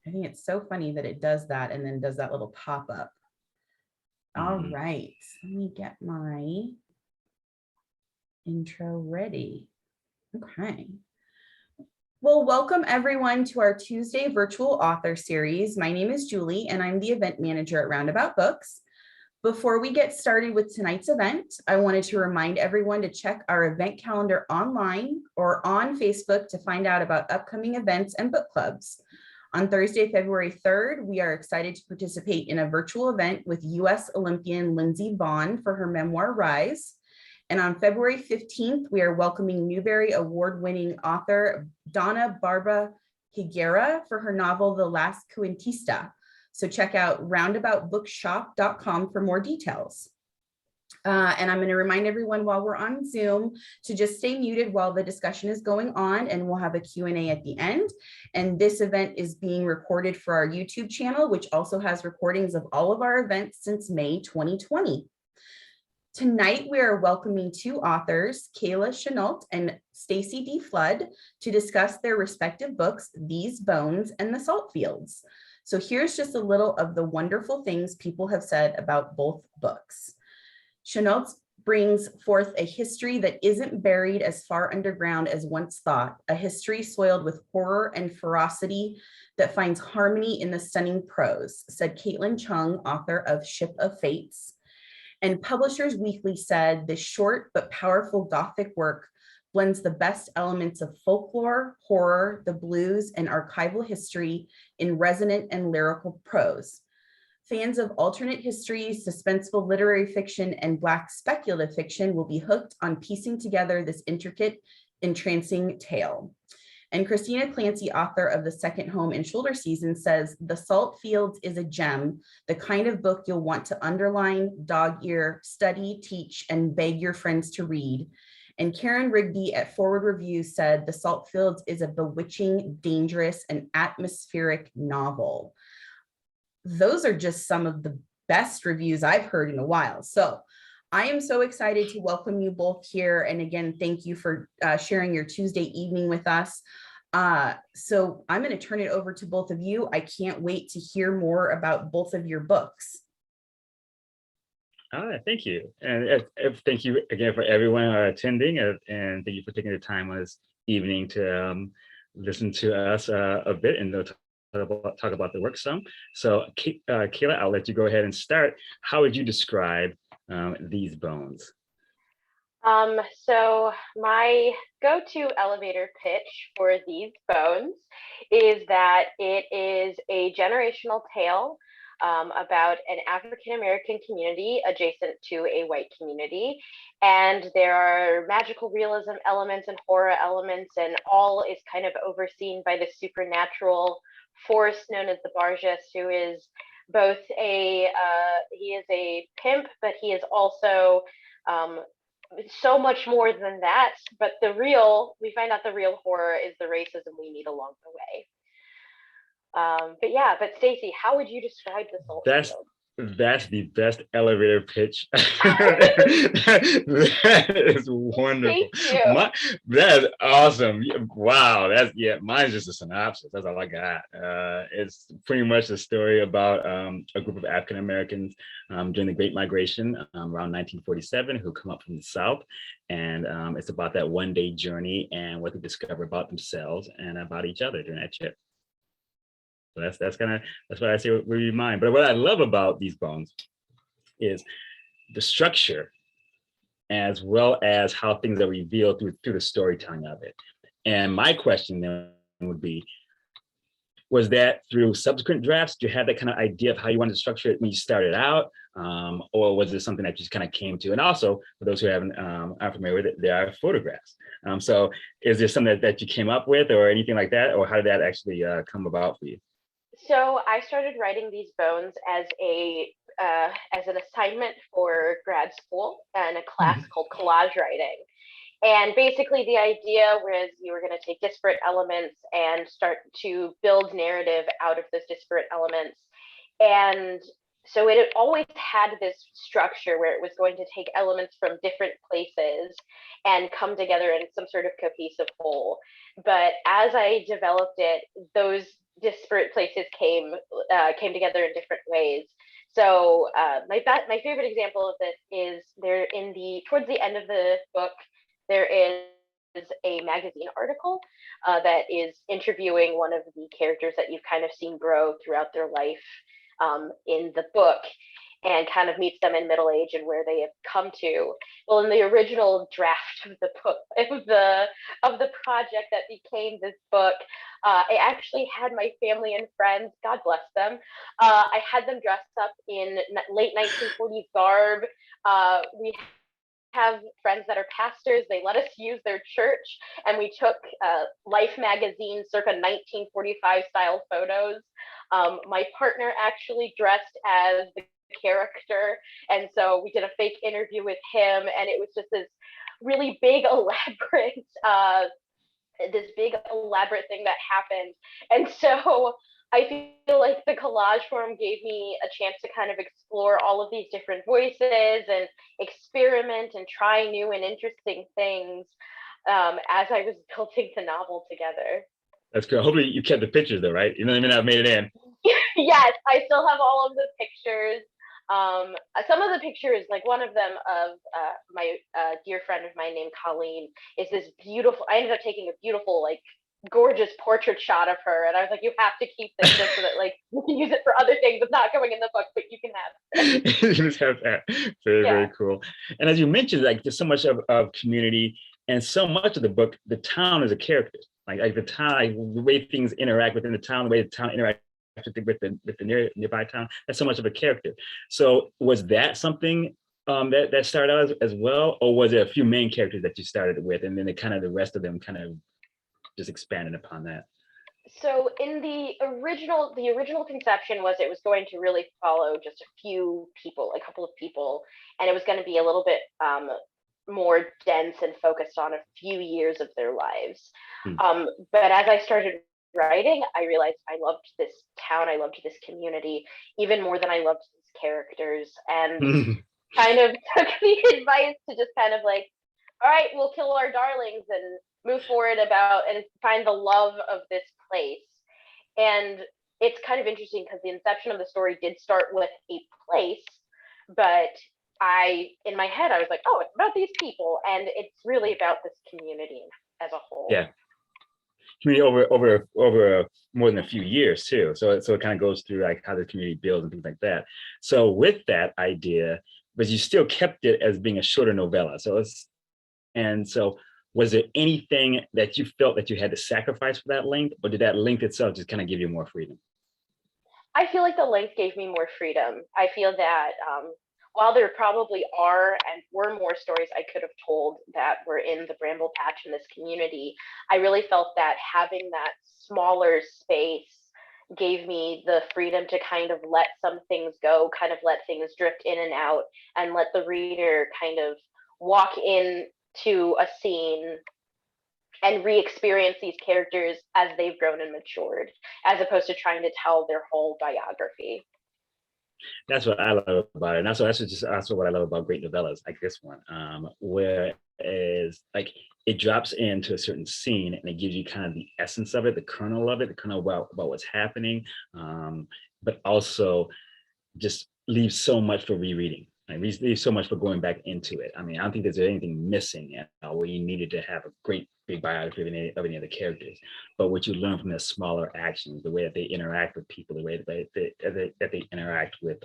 I think it's so funny that it does that and then does that little pop-up. All right, let me get my intro ready. Okay. Well, welcome everyone to our Tuesday virtual author series. My name is Julie and I'm the event manager at Roundabout Books. Before we get started with tonight's event, I wanted to remind everyone to check our event calendar online or on Facebook to find out about upcoming events and book clubs. On Thursday, February 3rd, we are excited to participate in a virtual event with U.S. Olympian Lindsey Vonn for her memoir, Rise. And on February 15th, we are welcoming Newbery Award-winning author Donna Barba Higuera for her novel, The Last Cuentista. So check out roundaboutbookshop.com for more details. And I'm going to remind everyone while we're on Zoom to just stay muted while the discussion is going on, and we'll have a Q&A at the end. And this event is being recorded for our YouTube channel, which also has recordings of all of our events since May 2020. Tonight, we are welcoming two authors, Kayla Chenault and Stacy D. Flood, to discuss their respective books, These Bones and The Salt Fields. So here's just a little of the wonderful things people have said about both books. Chenault brings forth a history that isn't buried as far underground as once thought, a history soiled with horror and ferocity that finds harmony in the stunning prose, said Caitlin Chung, author of Ship of Fates. And Publishers Weekly said this short but powerful Gothic work blends the best elements of folklore, horror, the blues, and archival history in resonant and lyrical prose. Fans of alternate history, suspenseful literary fiction, and Black speculative fiction will be hooked on piecing together this intricate, entrancing tale. And Christina Clancy, author of The Second Home and Shoulder Season, says, The Salt Fields is a gem, the kind of book you'll want to underline, dog-ear, study, teach, and beg your friends to read. And Karen Rigby at Forward Review said, The Salt Fields is a bewitching, dangerous, and atmospheric novel. Those are just some of the best reviews I've heard in a while. So I am so excited to welcome you both here. And again, thank you for sharing your Tuesday evening with us. So I'm going to turn it over to both of you. I can't wait to hear more about both of your books. All right, thank you. And thank you again for everyone attending, and thank you for taking the time this evening to listen to us a bit and talk about the work some. So Kayla, I'll let you go ahead and start. How would you describe These Bones? So my go-to elevator pitch for These Bones is that it is a generational tale about an African-American community adjacent to a white community. And there are magical realism elements and horror elements, and all is kind of overseen by the supernatural force known as the Barghest, who is both he is a pimp, but he is also so much more than that. But we find out the real horror is the racism we meet along the way. But Stacy, how would you describe the Salt Fields? That's the best elevator pitch. That is wonderful. That is awesome. Wow. Mine's just a synopsis. That's all I got. It's pretty much a story about a group of African Americans during the Great Migration around 1947 who come up from the South. And it's about that one-day journey and what they discover about themselves and about each other during that trip. So that's what I say would be mine. But what I love about These Bones is the structure, as well as how things are revealed through the storytelling of it. And my question then would be, was that through subsequent drafts? Do you have that kind of idea of how you wanted to structure it when you started out? Or was it something that you just kind of came to? And also, for those who aren't familiar with it, there are photographs. So is there something that you came up with or anything like that? Or how did that actually come about for you? So I started writing These Bones as an assignment for grad school in a class called Collage Writing. And basically the idea was you were going to take disparate elements and start to build narrative out of those disparate elements. And so it always had this structure where it was going to take elements from different places and come together in some sort of cohesive whole. But as I developed it, those disparate places came together in different ways. So my favorite example of this is there towards the end of the book, there is a magazine article that is interviewing one of the characters that you've kind of seen grow throughout their life in the book, and kind of meets them in middle age and where they have come to. Well, in the original draft of the book, of the project that became this book, I actually had my family and friends, God bless them, I had them dressed up in late 1940s garb. We have friends that are pastors. They let us use their church, and we took Life magazine circa 1945 style photos. My partner actually dressed as the character, and so we did a fake interview with him, and it was just this really big elaborate thing that happened. And so I feel like the collage forum gave me a chance to kind of explore all of these different voices and experiment and try new and interesting things as I was building the novel together. That's cool. Hopefully you kept the pictures though, right? You know what I mean? I've made it in. Yes, I still have all of the pictures. Some of the pictures, like one of them of my dear friend of mine named Colleen, is this beautiful, I ended up taking a beautiful, like, gorgeous portrait shot of her, and I was like, you have to keep this just so that, like, you can use it for other things. It's not going in the book, but you can have it. You just have that. Very cool. And as you mentioned, like, there's so much of community, and so much of the book, the town is a character. Like the town, like, the way things interact within the town, the way the town interacts with the nearby town, that's so much of a character. So was that something that started out as well, or was it a few main characters that you started with, and then the rest of them kind of just expanded upon that? So in the original conception was it was going to really follow just a few people, a couple of people, and it was going to be a little bit more dense and focused on a few years of their lives. But as I started writing, I realized I loved this town, I loved this community even more than I loved these characters, and kind of took the advice to just kind of like, all right, we'll kill our darlings and move forward and find the love of this place. And it's kind of interesting because the inception of the story did start with a place, but in my head, I was like, oh, it's about these people, and it's really about this community as a whole. Yeah. Community over more than a few years too. So it kind of goes through like how the community builds and things like that. So with that idea, but you still kept it as being a shorter novella. So was there anything that you felt that you had to sacrifice for that length, or did that length itself just kind of give you more freedom? I feel like the length gave me more freedom. I feel that while there probably were more stories I could have told that were in the Bramble Patch in this community, I really felt that having that smaller space gave me the freedom to kind of let some things go, kind of let things drift in and out, and let the reader kind of walk into a scene and re-experience these characters as they've grown and matured, as opposed to trying to tell their whole biography. That's what I love about it. And that's what I love about great novellas like this one, where is like it drops into a certain scene and it gives you kind of the essence of it, the kernel about what's happening, but also just leaves so much for rereading. Like, leaves so much for going back into it. I mean, I don't think there's anything missing where you needed to have a great big biography of any of the characters. But what you learn from the smaller actions, the way that they interact with people, the way that they interact with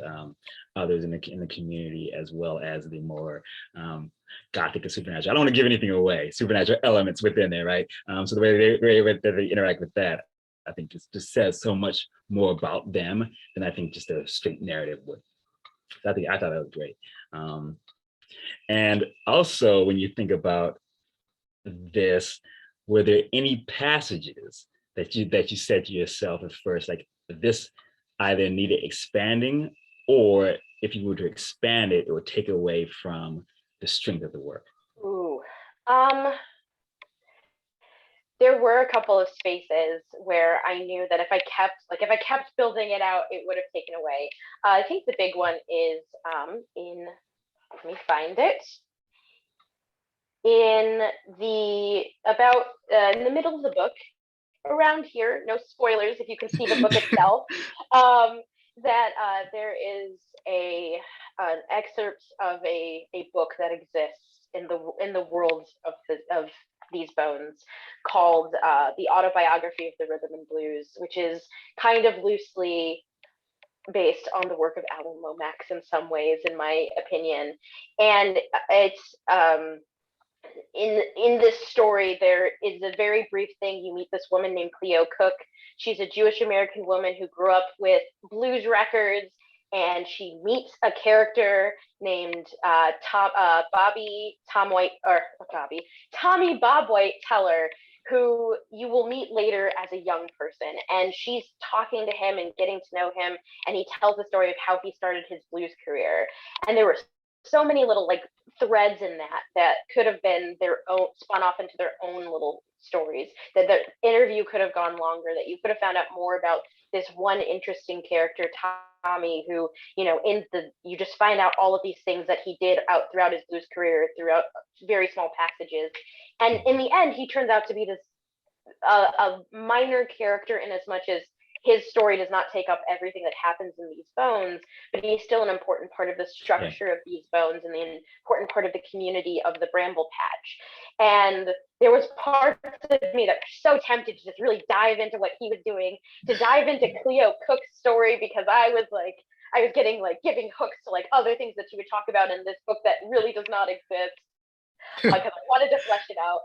others in the community, as well as the more gothic and supernatural. I don't want to give anything away, supernatural elements within there, right? So the way they interact with that, I think just says so much more about them than I think just a straight narrative would. So I thought that was great. And also, when you think about this, were there any passages that you said to yourself at first, like, this either needed expanding, or if you were to expand it, it would take away from the strength of the work? Ooh. There were a couple of spaces where I knew that if I kept building it out, it would have taken away. I think the big one is let me find it. In the middle of the book, around here, no spoilers if you can see the book itself, that there is an excerpt of a book that exists in the world of these bones called the Autobiography of the Rhythm and Blues, which is kind of loosely based on the work of Alan Lomax in some ways, in my opinion. And it's in this story, there is a very brief thing. You meet this woman named Cleo Cook. She's a Jewish American woman who grew up with blues records, and she meets a character named Tommy Bob White Teller, who you will meet later as a young person. And she's talking to him and getting to know him, and he tells the story of how he started his blues career. And there were so many little like threads in that could have been their own, spun off into their own little stories, that the interview could have gone longer, that you could have found out more about this one interesting character, Tommy, who, you just find out all of these things that he did out throughout his blues career, throughout very small passages. And in the end, he turns out to be this a minor character in as much as his story does not take up everything that happens in these bones, but he's still an important part of the structure of these bones and the important part of the community of the Bramble Patch. And there was parts of me that were so tempted to just really dive into what he was doing, to dive into Cleo Cook's story, because I was getting like giving hooks to like other things that she would talk about in this book that really does not exist, because I wanted to flesh it out.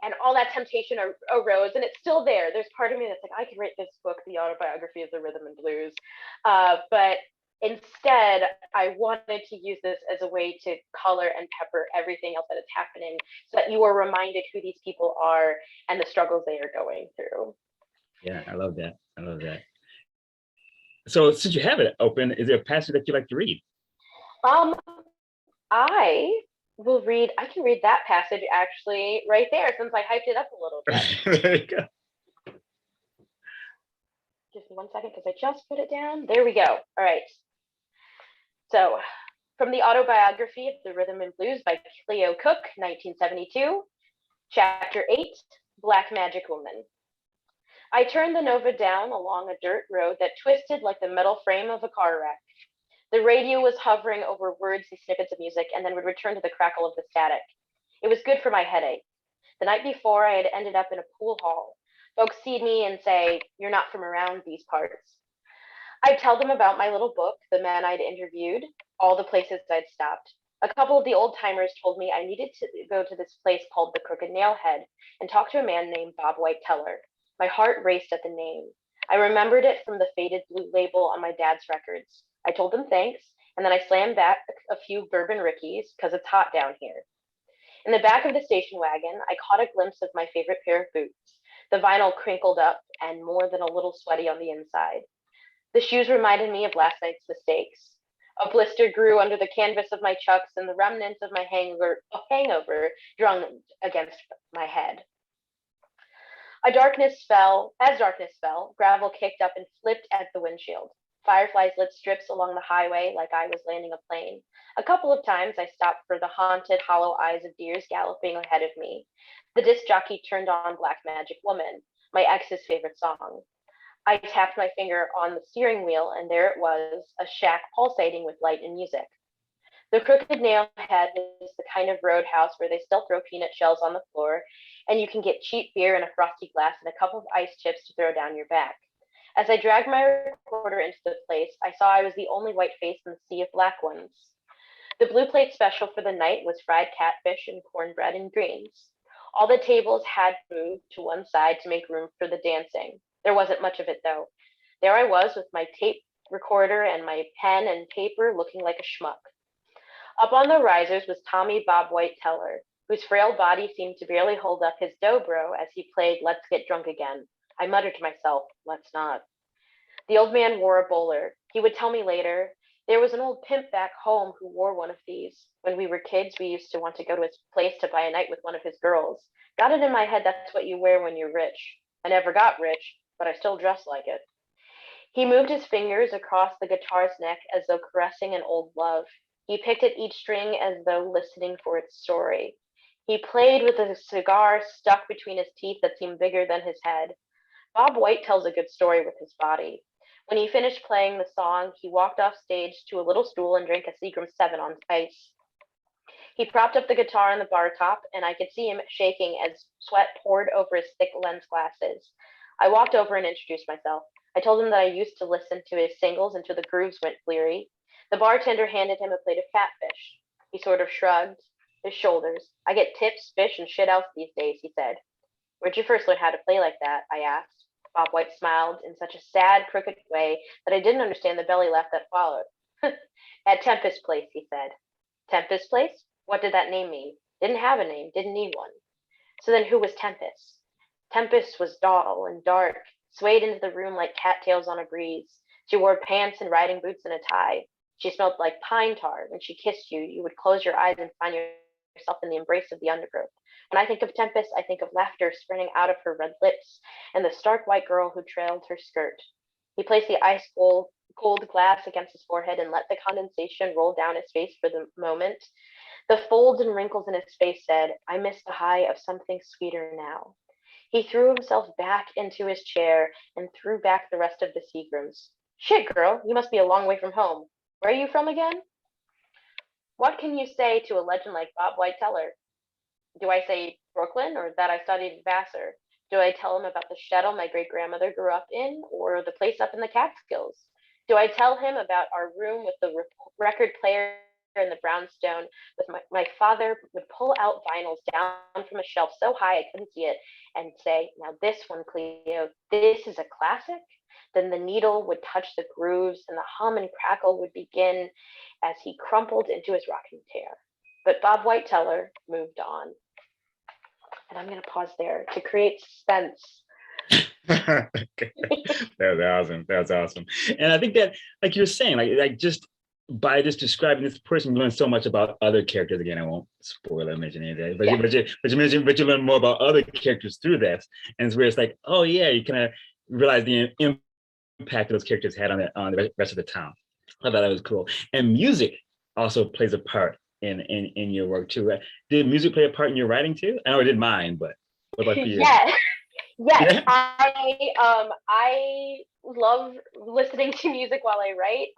And all that temptation arose, and it's still there. There's part of me that's like, I could write this book, The Autobiography of the Rhythm and Blues. But instead, I wanted to use this as a way to color and pepper everything else that is happening, so that you are reminded who these people are and the struggles they are going through. Yeah, I love that. I love that. So since you have it open, is there a passage that you like to read? I can read that passage actually right there, since I hyped it up a little bit. There you go. Just 1 second, because I just put it down. There we go. All right. So, from the Autobiography of the Rhythm and Blues by Cleo Cook, 1972, Chapter 8, Black Magic Woman. I turned the Nova down along a dirt road that twisted like the metal frame of a car wreck. The radio was hovering over words and snippets of music, and then would return to the crackle of the static. It was good for my headache. The night before, I had ended up in a pool hall. Folks see me and say, "You're not from around these parts." I'd tell them about my little book, the men I'd interviewed, all the places I'd stopped. A couple of the old timers told me I needed to go to this place called the Crooked Nail Head and talk to a man named Bob White Teller. My heart raced at the name. I remembered it from the faded blue label on my dad's records. I told them thanks, and then I slammed back a few bourbon rickies, because it's hot down here. In the back of the station wagon, I caught a glimpse of my favorite pair of boots, the vinyl crinkled up and more than a little sweaty on the inside. The shoes reminded me of last night's mistakes. A blister grew under the canvas of my chucks, and the remnants of my hangover drummed against my head. As darkness fell, gravel kicked up and flipped at the windshield. Fireflies lit strips along the highway like I was landing a plane. A couple of times I stopped for the haunted, hollow eyes of deers galloping ahead of me. The disc jockey turned on Black Magic Woman, my ex's favorite song. I tapped my finger on the steering wheel, and there it was, a shack pulsating with light and music. The Crooked Nail Head is the kind of roadhouse where they still throw peanut shells on the floor, and you can get cheap beer in a frosty glass and a couple of ice chips to throw down your back. As I dragged my recorder into the place, I saw I was the only white face in the sea of black ones. The blue plate special for the night was fried catfish and cornbread and greens. All the tables had moved to one side to make room for the dancing. There wasn't much of it, though. There I was with my tape recorder and my pen and paper, looking like a schmuck. Up on the risers was Tommy Bob White Teller, whose frail body seemed to barely hold up his dobro as he played Let's Get Drunk Again. I muttered to myself, let's not. The old man wore a bowler. He would tell me later, there was an old pimp back home who wore one of these. When we were kids, we used to want to go to his place to buy a night with one of his girls. Got it in my head that's what you wear when you're rich. I never got rich, but I still dress like it. He moved his fingers across the guitar's neck as though caressing an old love. He picked at each string as though listening for its story. He played with a cigar stuck between his teeth that seemed bigger than his head. Bob White tells a good story with his body. When he finished playing the song, he walked off stage to a little stool and drank a Seagram 7 on ice. He propped up the guitar on the bar top, and I could see him shaking as sweat poured over his thick lens glasses. I walked over and introduced myself. I told him that I used to listen to his singles until the grooves went bleary. The bartender handed him a plate of catfish. He sort of shrugged his shoulders. I get tips, fish, and shit else these days, he said. Where'd you first learn how to play like that? I asked. Bob White smiled in such a sad, crooked way that I didn't understand the belly laugh that followed. At Tempest Place, he said. Tempest Place? What did that name mean? Didn't have a name, didn't need one. So then who was Tempest? Tempest was dull and dark, swayed into the room like cattails on a breeze. She wore pants and riding boots and a tie. She smelled like pine tar. When she kissed you, you would close your eyes and find yourself in the embrace of the undergrowth. When I think of Tempest, I think of laughter springing out of her red lips and the stark white girl who trailed her skirt. He placed the ice cold glass against his forehead and let the condensation roll down his face for the moment. The folds and wrinkles in his face said, I miss the high of something sweeter now. He threw himself back into his chair and threw back the rest of the Seagrams. Shit, girl, you must be a long way from home. Where are you from again? What can you say to a legend like Bob White Teller? Do I say Brooklyn or that I studied at Vassar? Do I tell him about the shtetl my great-grandmother grew up in or the place up in the Catskills? Do I tell him about our room with the record player and the brownstone with my father would pull out vinyls down from a shelf so high I couldn't see it and say, now this one, Cleo, this is a classic? Then the needle would touch the grooves and the hum and crackle would begin as he crumpled into his rocking chair. But Bob White Teller moved on. And I'm going to pause there to create suspense. Okay. That's awesome. That's awesome. And I think that, like you're saying, like just by just describing this person, you learn so much about other characters. Again, I won't spoil or mention anything, but you learn more about other characters through this. And it's where it's like, oh yeah, you kind of realize the impact those characters had on the rest of the town. I thought that was cool. And music also plays a part in your work too. Did music play a part in your writing too? I know it did mine, but what about for you? Yes. Yeah. I love listening to music while I write.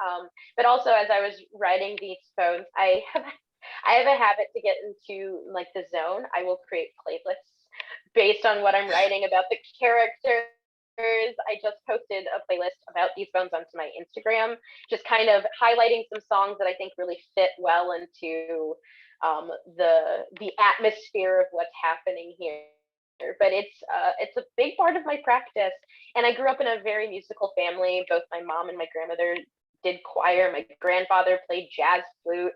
But also as I was writing these poems, I have a habit to get into like the zone. I will create playlists based on what I'm writing about the characters. I just posted a playlist about these poems onto my Instagram, just kind of highlighting some songs that I think really fit well into the atmosphere of what's happening here. But it's a big part of my practice, and I grew up in a very musical family. Both my mom and my grandmother did choir. My grandfather played jazz flute,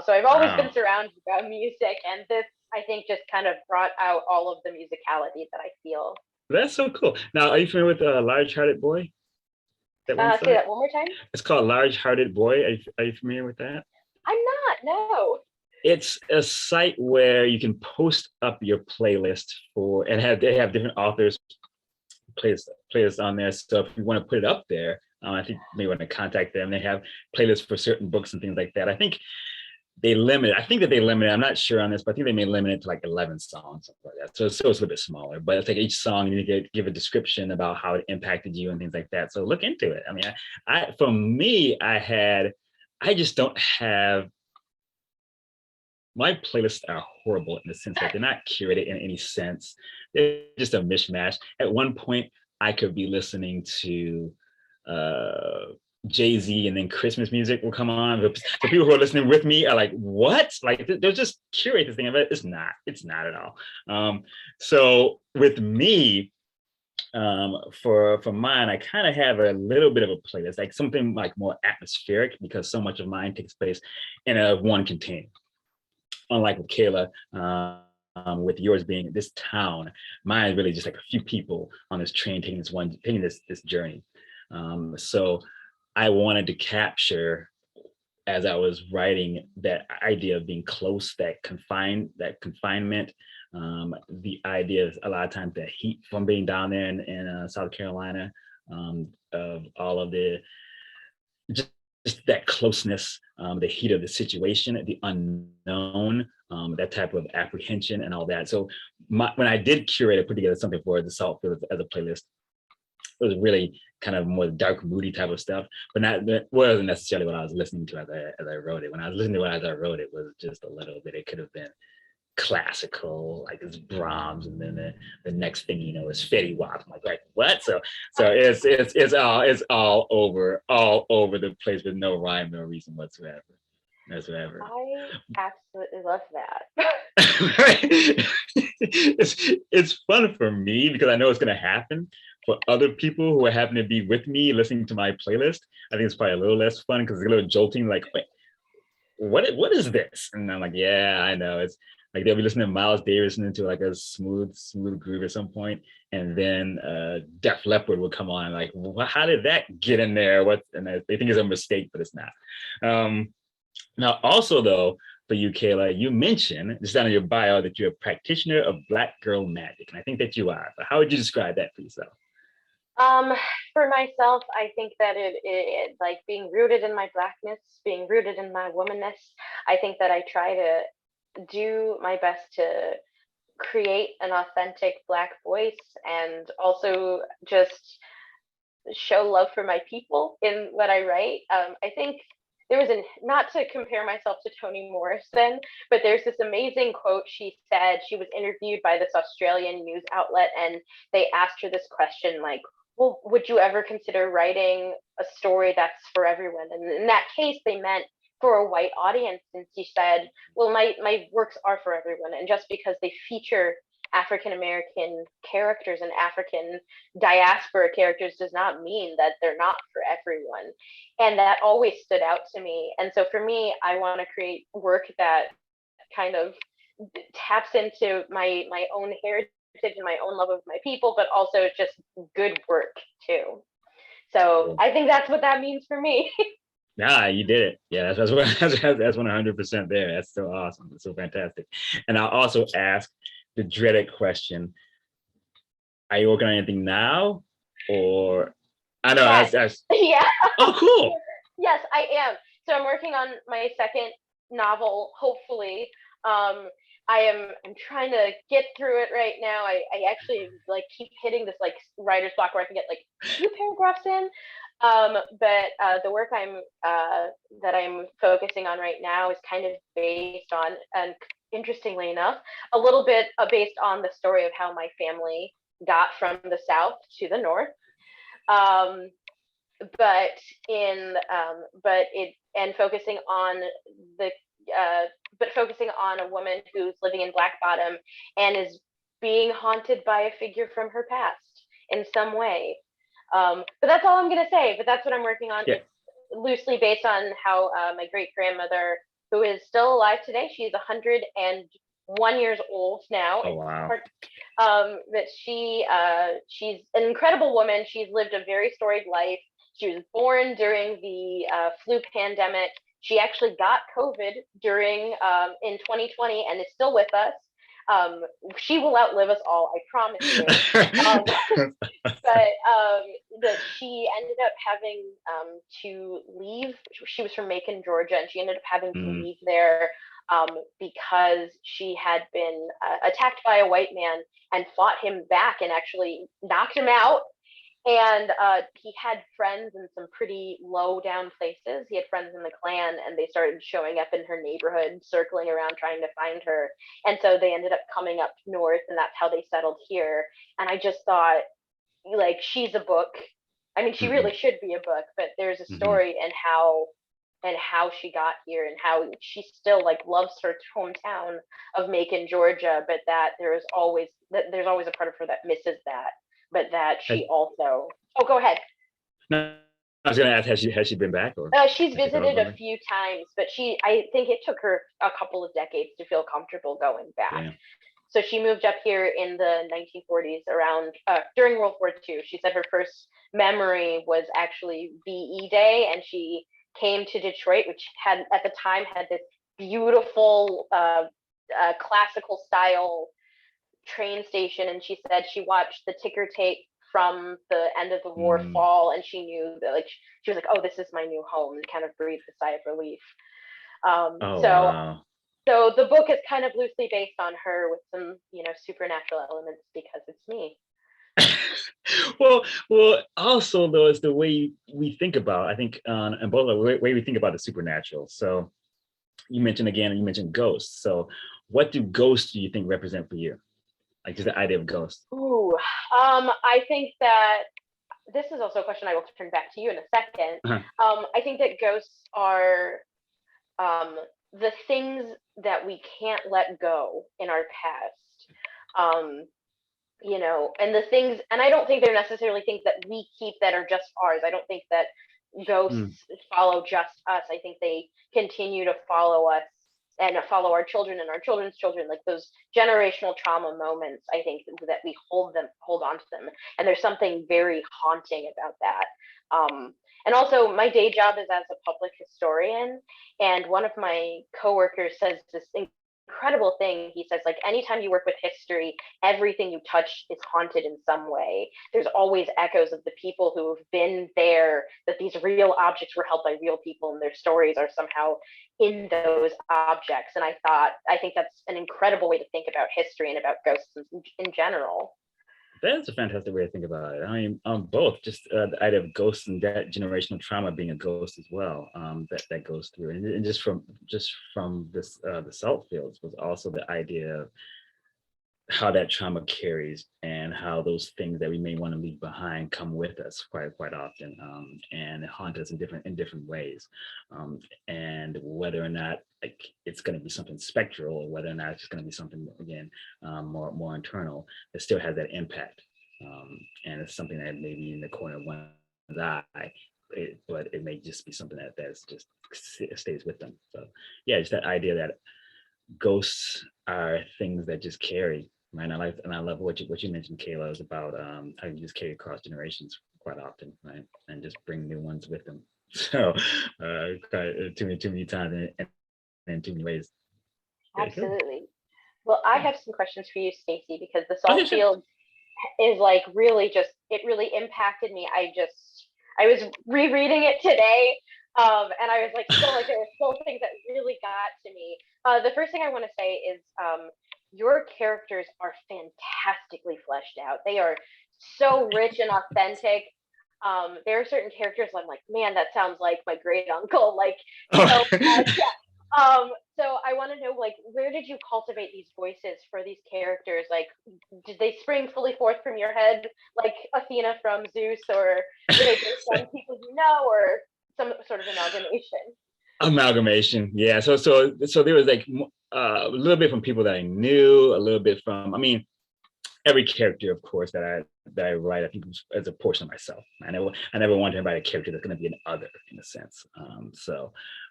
so I've always been surrounded by music, and this I think just kind of brought out all of the musicality that I feel. That's so cool. Now, are you familiar with Large Hearted Boy? Say that one more time. It's called Large Hearted Boy. Are you familiar with that? I'm not. No. It's a site where you can post up your playlist they have different authors playlists on there. So if you want to put it up there, I think you may want to contact them. They have playlists for certain books and things like that. I think that they limit it. I'm not sure on this, but I think they may limit it to like 11 songs, something like that. So it's a little bit smaller, but it's like each song you need to give a description about how it impacted you and things like that. So look into it. I mean, for me, I just don't have. My playlists are horrible in the sense that they're not curated in any sense. They're just a mishmash. At one point, I could be listening to Jay-Z and then Christmas music will come on. So people who are listening with me are like, what? Like they'll just curate this thing of it. It's not at all. So with me, for mine, I kind of have a little bit of a playlist, like something like more atmospheric because so much of mine takes place in one container. Unlike with Kayla, with yours being this town, mine is really just like a few people on this train taking this journey. So I wanted to capture, as I was writing, that idea of being close, that confinement, the idea of a lot of times the heat from being down there in South Carolina, of all of the just that closeness the heat of the situation, the unknown, that type of apprehension and all that. So when I did curate and put together something for the Salt Field as a playlist, it was really kind of more dark, moody type of stuff, but that wasn't necessarily what I was listening to as I wrote it. When I was listening to it as I wrote it, was just a little bit. It could have been classical, like it's Brahms, and then the next thing you know is Fetty Wap. I'm like what? So it's all over the place with no rhyme, no reason whatsoever. I absolutely love that. It's fun for me because I know it's going to happen. For other people who happen to be with me listening to my playlist, I think it's probably a little less fun because it's a little jolting. Like, wait, what is this? And I'm like, yeah, I know. It's like they'll be listening to Miles Davis into like a smooth groove at some point, and then Def Leppard will come on. Like, well, how did that get in there? And they think it's a mistake, but it's not. Now, also though, for you, Kayla, you mentioned just down in your bio that you're a practitioner of Black girl magic, and I think that you are. But how would you describe that for yourself? For myself, I think that it like being rooted in my Blackness, being rooted in my womanness. I think that I try to do my best to create an authentic Black voice and also just show love for my people in what I write. I think there was not to compare myself to Toni Morrison, but there's this amazing quote she said. She was interviewed by this Australian news outlet, and they asked her this question, like, well, would you ever consider writing a story that's for everyone? And in that case, they meant for a white audience. And she said, well, my works are for everyone. And just because they feature African-American characters and African diaspora characters does not mean that they're not for everyone. And that always stood out to me. And so for me, I want to create work that kind of taps into my own heritage and my own love of my people, but also just good work too. So I think that's what that means for me. Nah, you did it. Yeah, that's 100% there. That's so awesome. That's so fantastic. And I'll also ask the dreaded question: are you working on anything now, or I know yes. Yeah. Oh, cool. Yes, I am. So I'm working on my second novel, hopefully. I'm trying to get through it right now. I actually like keep hitting this like writer's block where I can get like 2 paragraphs in. But the work that I'm focusing on right now is kind of based on, and interestingly enough, a little bit based on the story of how my family got from the South to the North. Focusing on a woman who's living in Black Bottom and is being haunted by a figure from her past in some way. But that's all I'm going to say. But that's what I'm working on. Yeah. It's loosely based on how my great grandmother, who is still alive today, she's 101 years old now. Oh, wow. But she's an incredible woman. She's lived a very storied life. She was born during the flu pandemic. She actually got COVID during in 2020 and is still with us. She will outlive us all, I promise you. But she ended up having to leave. She was from Macon, Georgia, and she ended up having to leave there because she had been attacked by a white man and fought him back and actually knocked him out. And he had friends in some pretty low down places. He had friends in the Klan, and they started showing up in her neighborhood, circling around trying to find her. And so they ended up coming up north, and that's how they settled here. And I just thought, like, she's a book. I mean, she really should be a book, but there's a story and how she got here and how she still like loves her hometown of Macon, Georgia, but that there's always a part of her that misses that. But that she also. Oh, go ahead. No, I was going to ask, has she been back? Or she's visited a few times, but I think it took her a couple of decades to feel comfortable going back. Yeah. So she moved up here in the 1940s around during World War II. She said her first memory was actually VE Day, and she came to Detroit, which had at the time had this beautiful classical style train station, and she said she watched the ticker tape from the end of the war fall, and she knew that, like, she was like, oh, this is my new home, and kind of breathed a sigh of relief. Wow. So the book is kind of loosely based on her with some, supernatural elements because it's me. well, also though, it's the way we think about, I think, and both the way we think about the supernatural. So you mentioned ghosts. So what do ghosts do you think represent for you? Like just the idea of ghosts. Ooh, I think that this is also a question I will turn back to you in a second. I think that ghosts are the things that we can't let go in our past. And the things, and I don't think they're necessarily things that we keep that are just ours. I don't think that ghosts follow just us. I think they continue to follow us and follow our children and our children's children, like those generational trauma moments. I think that we hold on to them. And there's something very haunting about that. And also my day job is as a public historian. And one of my coworkers says this incredible thing. He says, like, anytime you work with history, everything you touch is haunted in some way. There's always echoes of the people who have been there, that these real objects were held by real people and their stories are somehow in those objects. And I think that's an incredible way to think about history and about ghosts in general. That's a fantastic way to think about it. I mean, both just the idea of ghosts and that generational trauma being a ghost as well. That goes through, and just from this the salt fields was also the idea of how that trauma carries and how those things that we may want to leave behind come with us quite often, and haunt us in different ways, and whether or not like it's going to be something spectral or whether or not it's going to be something again more internal, it still has that impact, and it's something that may be in the corner of one's eye, but it may just be something that's just stays with them. So yeah, just that idea that ghosts are things that just carry. Right, and I love what you mentioned, Kayla, is about how you just carry across generations quite often, right, and just bring new ones with them. So too many times and too many ways. Absolutely. Well, I have some questions for you, Stacy, because the salt field is like really it really impacted me. I was rereading it today, and I was like, there were still things that really got to me. The first thing I want to say is your characters are fantastically fleshed out. They are so rich and authentic. There are certain characters I'm like, man, that sounds like my great uncle. Like, so, yeah. So I want to know, like, where did you cultivate these voices for these characters? Like, did they spring fully forth from your head, like Athena from Zeus, or were they based on people you know, or some sort of amalgamation? Yeah. So there was like a little bit from people that I knew, a little bit from, I mean, every character, of course, that I write, I think as a portion of myself. I never wanted to write a character that's going to be an other in a sense.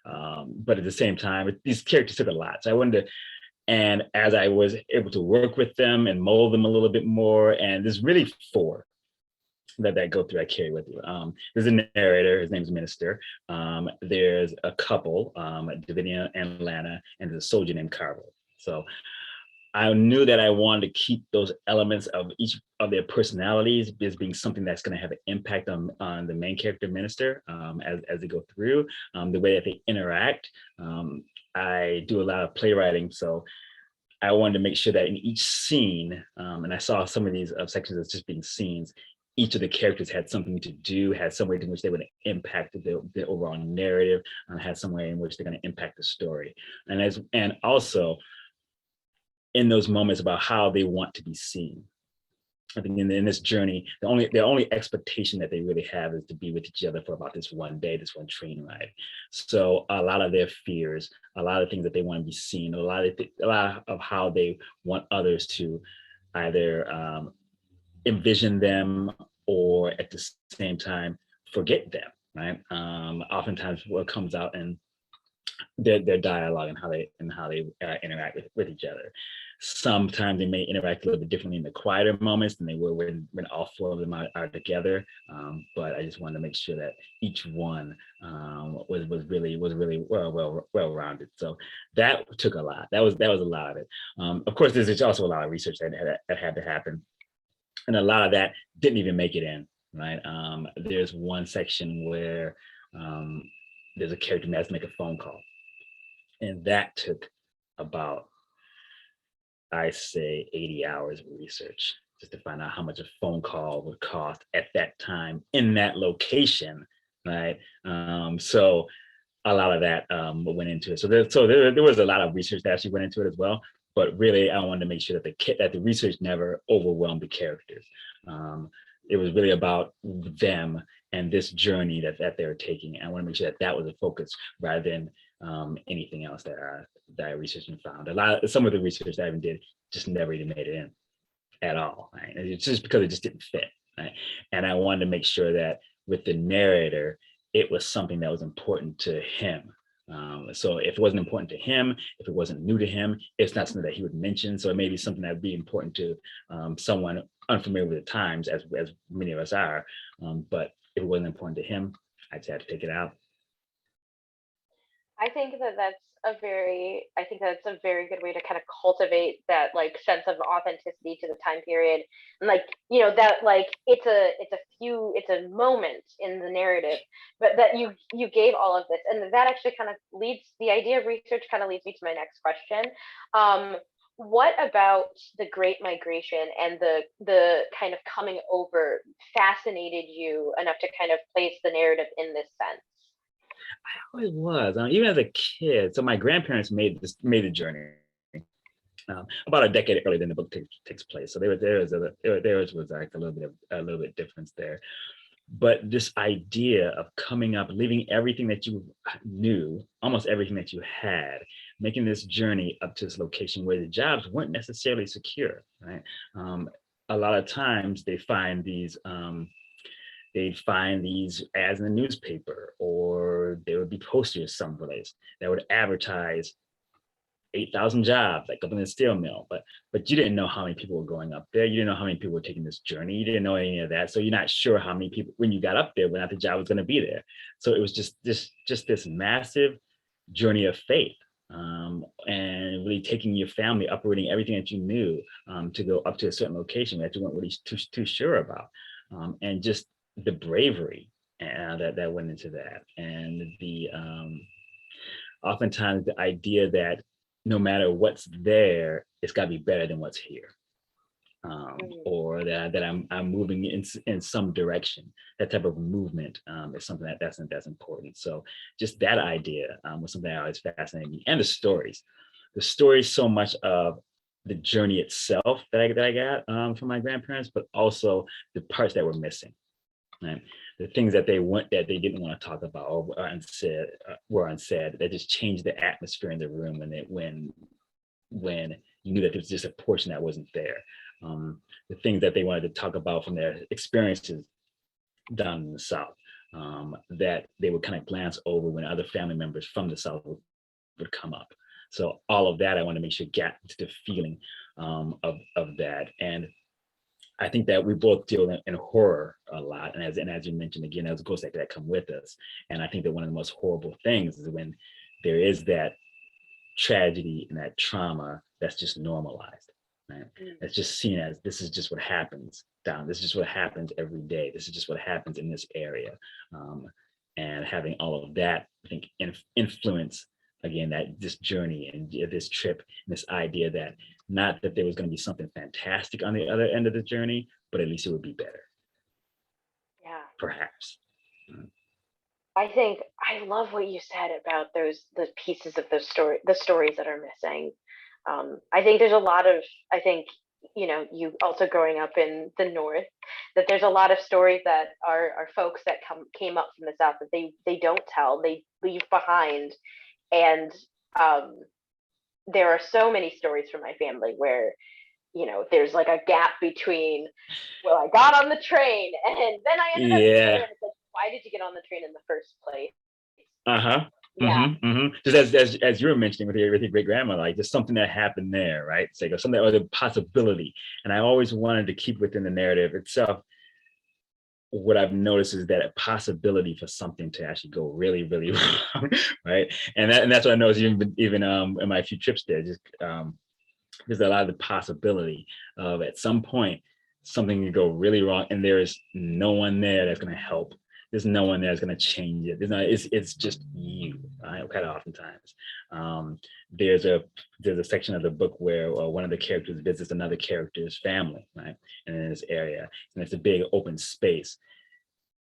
But at the same time, these characters took a lot. So I wanted to, and as I was able to work with them and mold them a little bit more, and there's really four that go through, I carry with you. There's a narrator, his name's Minister. There's a couple, Davinia and Lana, and there's a soldier named Carvel. So I knew that I wanted to keep those elements of each of their personalities as being something that's going to have an impact on the main character, Minister, as they go through, the way that they interact. I do a lot of playwriting, so I wanted to make sure that in each scene, and I saw some of these sections as just being scenes, each of the characters had something to do, had some way in which they would impact the overall narrative, had some way in which they're going to impact the story. And also in those moments about how they want to be seen. I think in this journey, the only expectation that they really have is to be with each other for about this one day, this one train ride. So a lot of their fears, a lot of things that they want to be seen, a lot of how they want others to either envision them or at the same time forget them, right? Oftentimes what comes out in their dialogue and how they interact with each other. Sometimes they may interact a little bit differently in the quieter moments than they were when all four of them are together. But I just wanted to make sure that each one was really well rounded. So that took a lot. That was a lot of it. Of course, there's also a lot of research that had to happen. And a lot of that didn't even make it in, right? There's one section where there's a character who has to make a phone call. And that took about, I say, 80 hours of research just to find out how much a phone call would cost at that time in that location, right? So a lot of that went into it. So there was a lot of research that actually went into it as well. But really, I wanted to make sure that the research never overwhelmed the characters. It was really about them and this journey that they were taking. And I want to make sure that was a focus rather than anything else that I researched and found. Some of the research that I even did just never even made it in at all. Right? And it's just because it just didn't fit. Right? And I wanted to make sure that with the narrator, it was something that was important to him. So if it wasn't important to him, if it wasn't new to him, it's not something that he would mention. So it may be something that would be important to someone unfamiliar with the times, as many of us are. But if it wasn't important to him, I just had to take it out. I think that's a very good way to kind of cultivate that like sense of authenticity to the time period, and like, you know, that like it's a moment in the narrative, but that you gave all of this, and that actually kind of the idea of research kind of leads me to my next question. What about the Great Migration and the kind of coming over fascinated you enough to kind of place the narrative in this sense? I always was, even as a kid. So my grandparents made the journey about a decade earlier than the book takes place. So there was like a little bit difference there. But this idea of coming up, leaving everything that you knew, almost everything that you had, making this journey up to this location where the jobs weren't necessarily secure, right? A lot of times they find these ads in the newspaper, or there would be posters someplace that would advertise 8,000 jobs, like up in the steel mill. But you didn't know how many people were going up there. You didn't know how many people were taking this journey. You didn't know any of that. So you're not sure how many people, when you got up there, whether or not the job was going to be there. So it was just this massive journey of faith. And really taking your family, uprooting everything that you knew to go up to a certain location that you weren't really too sure about. And just the bravery that went into that, and the oftentimes the idea that no matter what's there, it's got to be better than what's here, or that I'm moving in some direction. That type of movement is something that's important. So just that idea was something that always fascinated me, and the stories. So much of the journey itself that I got from my grandparents, but also the parts that were missing. Right? The things that they didn't want to talk about or were unsaid, that just changed the atmosphere in the room when you knew that there was just a portion that wasn't there. The things that they wanted to talk about from their experiences down in the South, that they would kind of glance over when other family members from the South would come up. So all of that, I want to make sure got to the feeling of that. And I think that we both deal in horror a lot, and as you mentioned again, there's ghosts that come with us. And I think that one of the most horrible things is when there is that tragedy and that trauma that's just normalized, right? It's just seen as this is just what happens down. This is just what happens every day. This is just what happens in this area, and having all of that, I think, influence again this journey and this trip, and this idea that not that there was going to be something fantastic on the other end of the journey, but at least it would be better. Yeah, perhaps. I think I love what you said about the pieces of the stories that are missing. I think there's a lot of, you know, you also growing up in the North, that there's a lot of stories that are folks that came up from the South that they don't tell, they leave behind. And there are so many stories from my family where, you know, there's like a gap between, well, I got on the train and then I ended up here. And it's like, why did you get on the train in the first place? Yeah. Just as you were mentioning with your great grandma, like just something that happened there, right? It's like something, or the possibility. And I always wanted to keep within the narrative itself. What I've noticed is that a possibility for something to actually go really, really wrong, right? And that's what I noticed even in my few trips there. Just there's a lot of the possibility of at some point something could go really wrong and there is no one there that's going to help. There's no one there that's going to change it. It's just you, right? Kind of oftentimes. There's a section of the book where one of the characters visits another character's family, right? And in this area, and it's a big open space.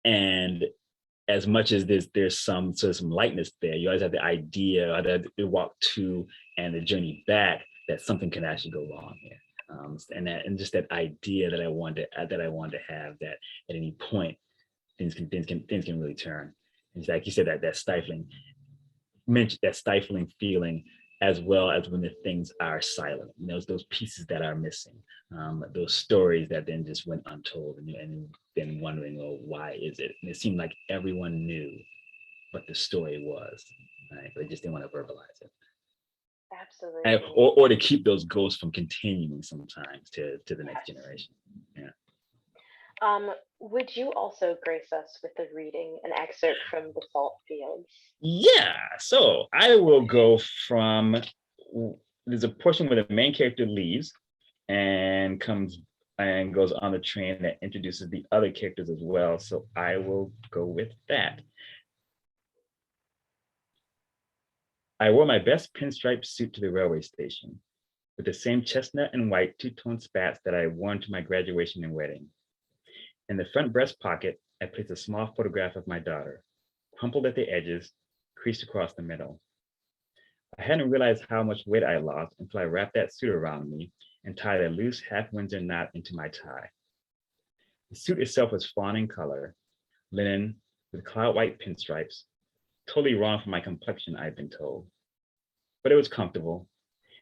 And as much as there's some sort of some lightness there, you always have the idea that the walk to and the journey back that something can actually go wrong here. And just that idea that I wanted to have, that at any point things can really turn. And like you said, that stifling feeling, as well as when the things are silent. Those pieces that are missing, those stories that then just went untold, and then wondering, well, why is it? And it seemed like everyone knew what the story was, right? But they just didn't want to verbalize it. Absolutely. Or to keep those ghosts from continuing sometimes to the next generation. Yeah. Would you also grace us with reading an excerpt from The Salt Fields? Yeah, so I will go from, there's a portion where the main character leaves and goes on the train that introduces the other characters as well. So I will go with that. I wore my best pinstripe suit to the railway station with the same chestnut and white two-tone spats that I worn to my graduation and wedding. In the front breast pocket, I placed a small photograph of my daughter, crumpled at the edges, creased across the middle. I hadn't realized how much weight I lost until I wrapped that suit around me and tied a loose half-Windsor knot into my tie. The suit itself was fawn in color, linen with cloud white pinstripes, totally wrong for my complexion, I'd been told. But it was comfortable,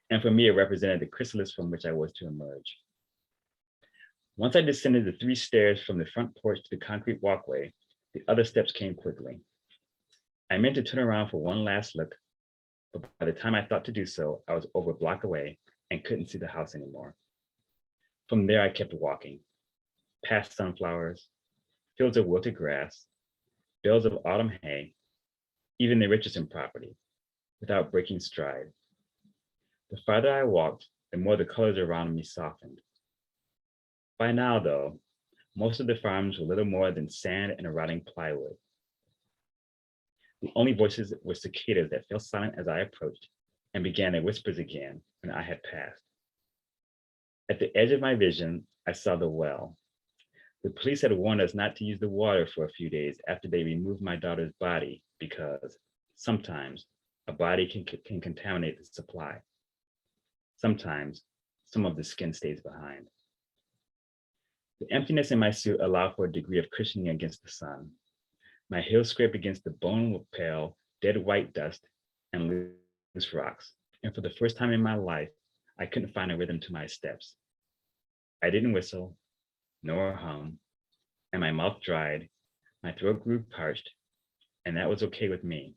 and for me, it represented the chrysalis from which I was to emerge. Once I descended the 3 stairs from the front porch to the concrete walkway, the other steps came quickly. I meant to turn around for one last look, but by the time I thought to do so, I was over a block away and couldn't see the house anymore. From there, I kept walking, past sunflowers, fields of wilted grass, bales of autumn hay, even the Richardson property, without breaking stride. The farther I walked, the more the colors around me softened. By now, though, most of the farms were little more than sand and rotting plywood. The only voices were cicadas that fell silent as I approached and began their whispers again when I had passed. At the edge of my vision, I saw the well. The police had warned us not to use the water for a few days after they removed my daughter's body because sometimes a body can contaminate the supply. Sometimes some of the skin stays behind. The emptiness in my suit allowed for a degree of cushioning against the sun. My heels scraped against the bone-pale, dead white dust and loose rocks. And for the first time in my life, I couldn't find a rhythm to my steps. I didn't whistle, nor hum, and my mouth dried, my throat grew parched, and that was okay with me,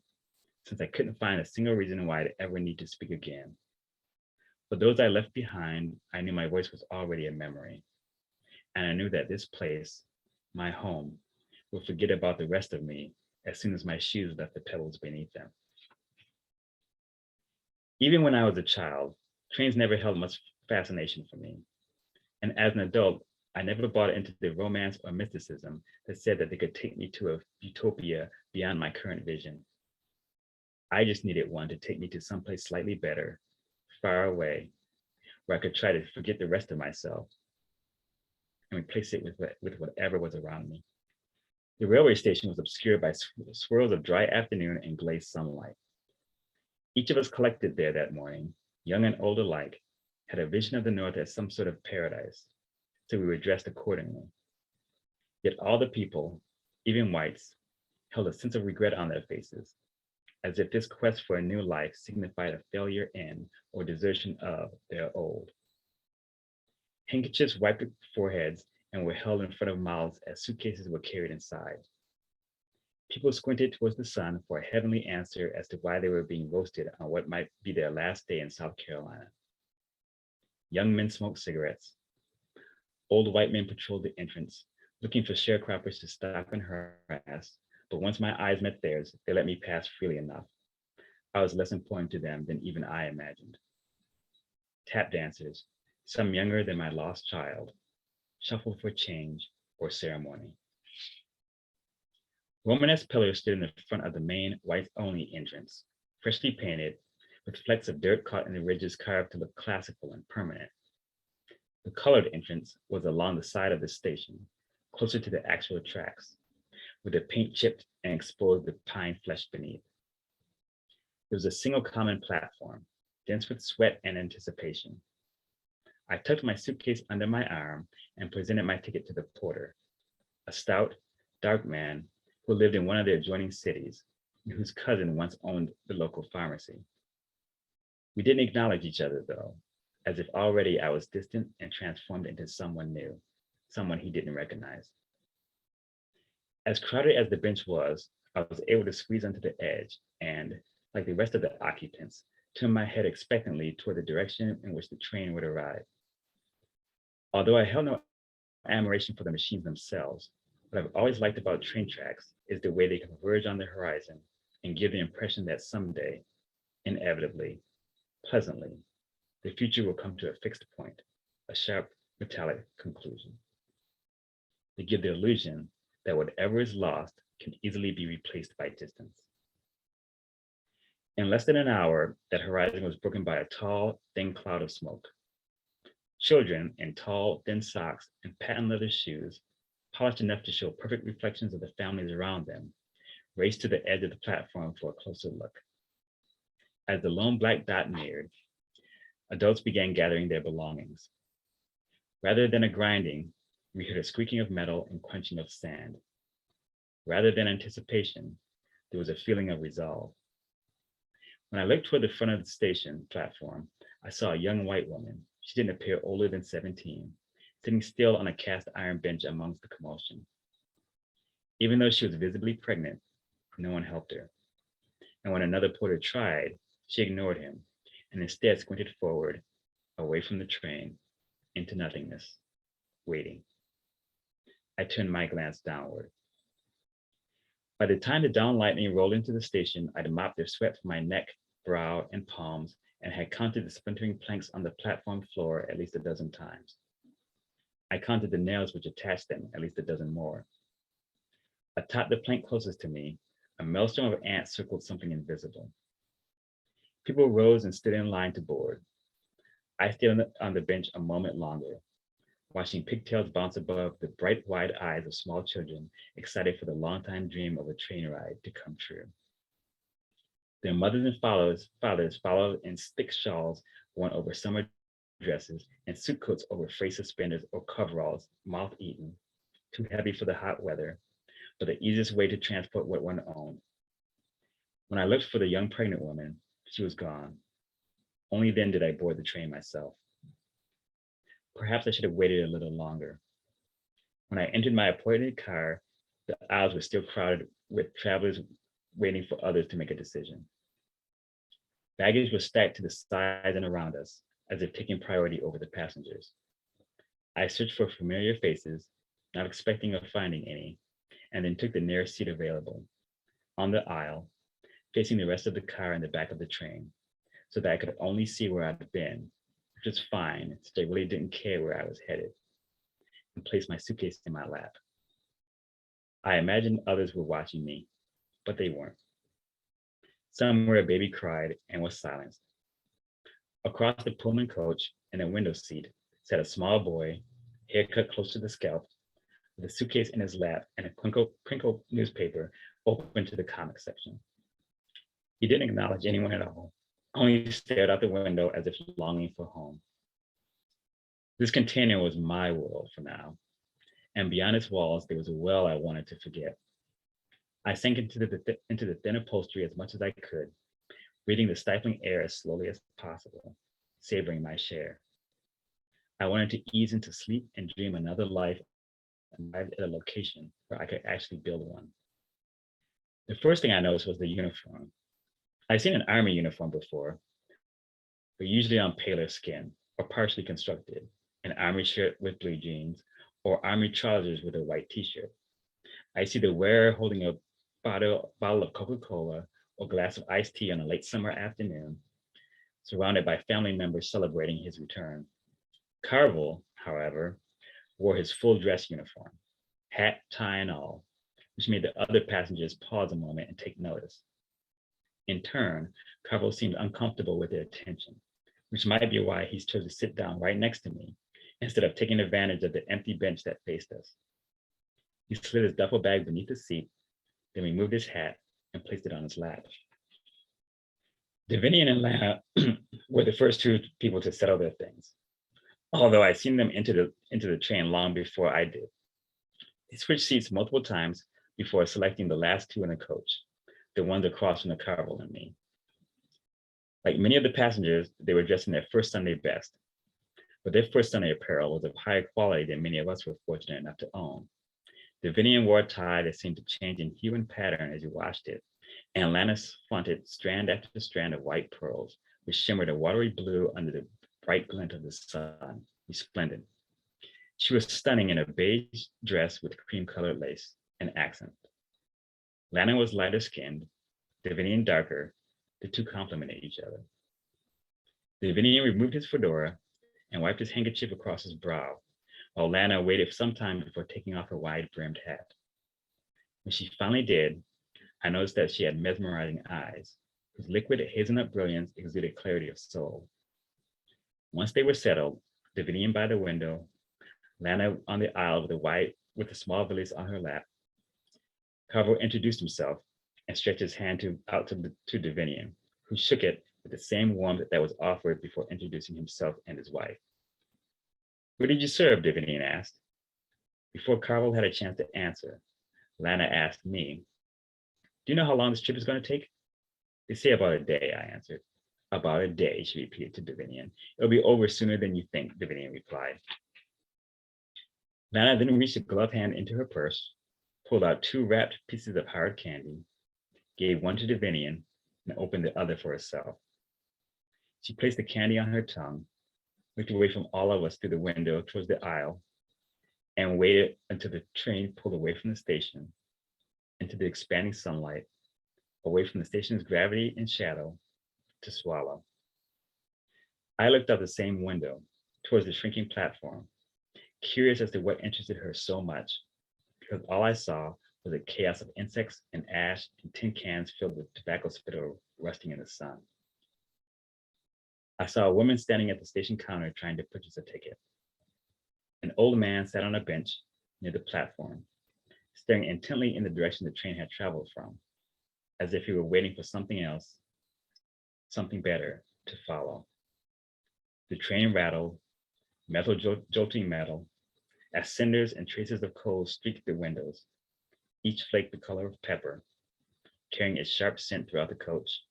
since I couldn't find a single reason why I'd ever need to speak again. For those I left behind, I knew my voice was already a memory. And I knew that this place, my home, would forget about the rest of me as soon as my shoes left the pebbles beneath them. Even when I was a child, trains never held much fascination for me. And as an adult, I never bought into the romance or mysticism that said that they could take me to a utopia beyond my current vision. I just needed one to take me to someplace slightly better, far away, where I could try to forget the rest of myself and replace it with whatever was around me. The railway station was obscured by swirls of dry afternoon and glazed sunlight. Each of us collected there that morning, young and old alike, had a vision of the North as some sort of paradise, so we were dressed accordingly. Yet all the people, even whites, held a sense of regret on their faces, as if this quest for a new life signified a failure in or desertion of their old. Handkerchiefs wiped their foreheads and were held in front of mouths as suitcases were carried inside. People squinted towards the sun for a heavenly answer as to why they were being roasted on what might be their last day in South Carolina. Young men smoked cigarettes. Old white men patrolled the entrance, looking for sharecroppers to stop and harass, but once my eyes met theirs, they let me pass freely enough. I was less important to them than even I imagined. Tap dancers, some younger than my lost child, shuffled for change or ceremony. Romanesque pillars stood in the front of the main whites-only entrance, freshly painted, with flecks of dirt caught in the ridges carved to look classical and permanent. The colored entrance was along the side of the station, closer to the actual tracks, with the paint chipped and exposed the pine flesh beneath. There was a single common platform, dense with sweat and anticipation. I tucked my suitcase under my arm and presented my ticket to the porter, a stout, dark man who lived in one of the adjoining cities and whose cousin once owned the local pharmacy. We didn't acknowledge each other, though, as if already I was distant and transformed into someone new, someone he didn't recognize. As crowded as the bench was, I was able to squeeze onto the edge and, like the rest of the occupants, turn my head expectantly toward the direction in which the train would arrive. Although I held no admiration for the machines themselves, what I've always liked about train tracks is the way they converge on the horizon and give the impression that someday, inevitably, pleasantly, the future will come to a fixed point, a sharp, metallic conclusion. They give the illusion that whatever is lost can easily be replaced by distance. In less than an hour, that horizon was broken by a tall, thin cloud of smoke. Children in tall, thin socks and patent leather shoes, polished enough to show perfect reflections of the families around them, raced to the edge of the platform for a closer look. As the lone black dot neared, adults began gathering their belongings. Rather than a grinding, we heard a squeaking of metal and crunching of sand. Rather than anticipation, there was a feeling of resolve. When I looked toward the front of the station platform, I saw a young white woman. She didn't appear older than 17, sitting still on a cast iron bench amongst the commotion. Even though she was visibly pregnant, no one helped her. And when another porter tried, she ignored him and instead squinted forward, away from the train, into nothingness, waiting. I turned my glance downward. By the time the down lightning rolled into the station, I'd mopped the sweat from my neck, brow, and palms, and had counted the splintering planks on the platform floor at least a dozen times. I counted the nails which attached them at least a dozen more. Atop the plank closest to me, a maelstrom of ants circled something invisible. People rose and stood in line to board. I stayed on the bench a moment longer, watching pigtails bounce above the bright, wide eyes of small children excited for the longtime dream of a train ride to come true. Their mothers and fathers followed in thick shawls worn over summer dresses and suit coats over frayed suspenders or coveralls, moth-eaten, too heavy for the hot weather, but the easiest way to transport what one owned. When I looked for the young pregnant woman, she was gone. Only then did I board the train myself. Perhaps I should have waited a little longer. When I entered my appointed car, the aisles were still crowded with travelers waiting for others to make a decision. Baggage was stacked to the sides and around us, as if taking priority over the passengers. I searched for familiar faces, not expecting or finding any, and then took the nearest seat available, on the aisle, facing the rest of the car in the back of the train, so that I could only see where I'd been, which was fine, since I really didn't care where I was headed, and placed my suitcase in my lap. I imagined others were watching me, but they weren't. Somewhere a baby cried and was silenced. Across the Pullman coach, in a window seat, sat a small boy, haircut close to the scalp, with a suitcase in his lap and a crinkled newspaper open to the comic section. He didn't acknowledge anyone at all, only stared out the window as if longing for home. This container was my world for now, and beyond its walls, there was a well I wanted to forget. I sank into the thin upholstery as much as I could, breathing the stifling air as slowly as possible, savoring my share. I wanted to ease into sleep and dream another life and arrive at a location where I could actually build one. The first thing I noticed was the uniform. I'd seen an army uniform before, but usually on paler skin or partially constructed, an army shirt with blue jeans or army trousers with a white t-shirt. I see the wearer holding a bottle of Coca-Cola or glass of iced tea on a late summer afternoon, surrounded by family members celebrating his return. Carvel, however, wore his full dress uniform, hat, tie, and all, which made the other passengers pause a moment and take notice. In turn, Carvel seemed uncomfortable with their attention, which might be why he chose to sit down right next to me instead of taking advantage of the empty bench that faced us. He slid his duffel bag beneath the seat, then removed his hat and placed it on his lap. Davinian and Lana were the first two people to settle their things, although I'd seen them into the train long before I did. They switched seats multiple times before selecting the last two in the coach, the ones across from the Carvel and me. Like many of the passengers, they were dressed in their first Sunday best, but their first Sunday apparel was of higher quality than many of us were fortunate enough to own. Davinian wore a tie that seemed to change in hue and pattern as you washed it, and Lana flaunted strand after strand of white pearls, which shimmered a watery blue under the bright glint of the sun. Resplendent. She was stunning in a beige dress with cream-colored lace and accent. Lana was lighter skinned, Davinian darker. The two complemented each other. Davinian removed his fedora and wiped his handkerchief across his brow, while Lana waited some time before taking off her wide-brimmed hat. When she finally did, I noticed that she had mesmerizing eyes, whose liquid hazelnut brilliance exuded clarity of soul. Once they were settled, Davinian by the window, Lana on the aisle with the small valise on her lap, Carvel introduced himself and stretched his hand out to Davinian, who shook it with the same warmth that was offered before introducing himself and his wife. "Where did you serve?" Davinian asked. Before Carvel had a chance to answer, Lana asked me, "Do you know how long this trip is going to take?" "They say about a day," I answered. "About a day," she repeated to Davinian. "It'll be over sooner than you think," Davinian replied. Lana then reached a gloved hand into her purse, pulled out 2 wrapped pieces of hard candy, gave one to Davinian, and opened the other for herself. She placed the candy on her tongue, looked away from all of us through the window towards the aisle, and waited until the train pulled away from the station into the expanding sunlight, away from the station's gravity and shadow, to swallow. I looked out the same window towards the shrinking platform, curious as to what interested her so much, because all I saw was a chaos of insects and ash and tin cans filled with tobacco spittle rusting in the sun. I saw a woman standing at the station counter trying to purchase a ticket. An old man sat on a bench near the platform, staring intently in the direction the train had traveled from, as if he were waiting for something else, something better to follow. The train rattled, metal jolting metal, as cinders and traces of coal streaked the windows, each flake the color of pepper, carrying its sharp scent throughout the coach.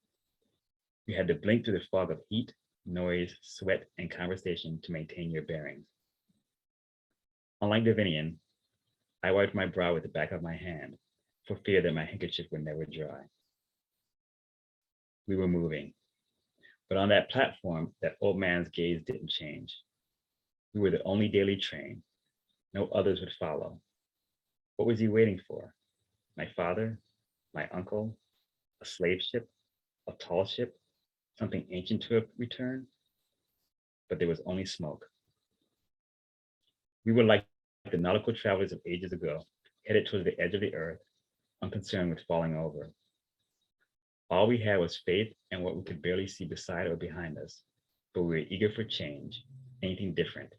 You had to blink through the fog of heat, noise, sweat, and conversation to maintain your bearings. Unlike Davinian, I wiped my brow with the back of my hand for fear that my handkerchief would never dry. We were moving, but on that platform, that old man's gaze didn't change. We were the only daily train. No others would follow. What was he waiting for? My father? My uncle? A slave ship? A tall ship? Something ancient to return? But there was only smoke. We were like the nautical travelers of ages ago, headed towards the edge of the earth, unconcerned with falling over. All we had was faith and what we could barely see beside or behind us, but we were eager for change, anything different,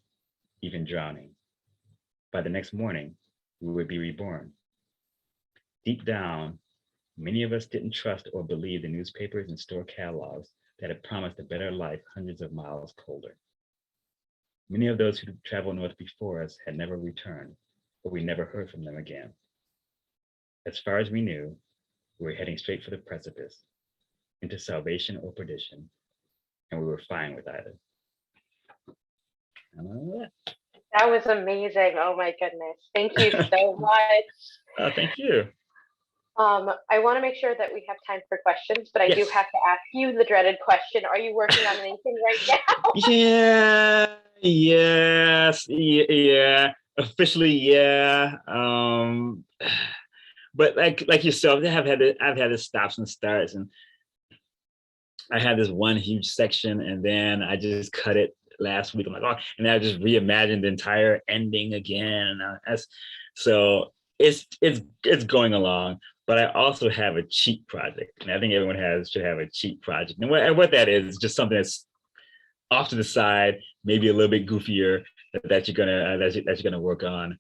even drowning. By the next morning, we would be reborn. Deep down, many of us didn't trust or believe the newspapers and store catalogs that had promised a better life hundreds of miles colder. Many of those who traveled north before us had never returned, but we never heard from them again. As far as we knew, we were heading straight for the precipice, into salvation or perdition, and we were fine with either. That was amazing. Oh my goodness. Thank you so much. Thank you. I want to make sure that we have time for questions, but I do have to ask you the dreaded question. Are you working on anything right now? Yeah. Officially, yeah. But like yourself, I've had the stops and starts, and I had this one huge section, and then I just cut it last week. I'm like, oh, and I just reimagined the entire ending again. So it's going along. But I also have a cheat project, and I think everyone should have a cheat project. And what that is just something that's off to the side, maybe a little bit goofier that you're gonna work on.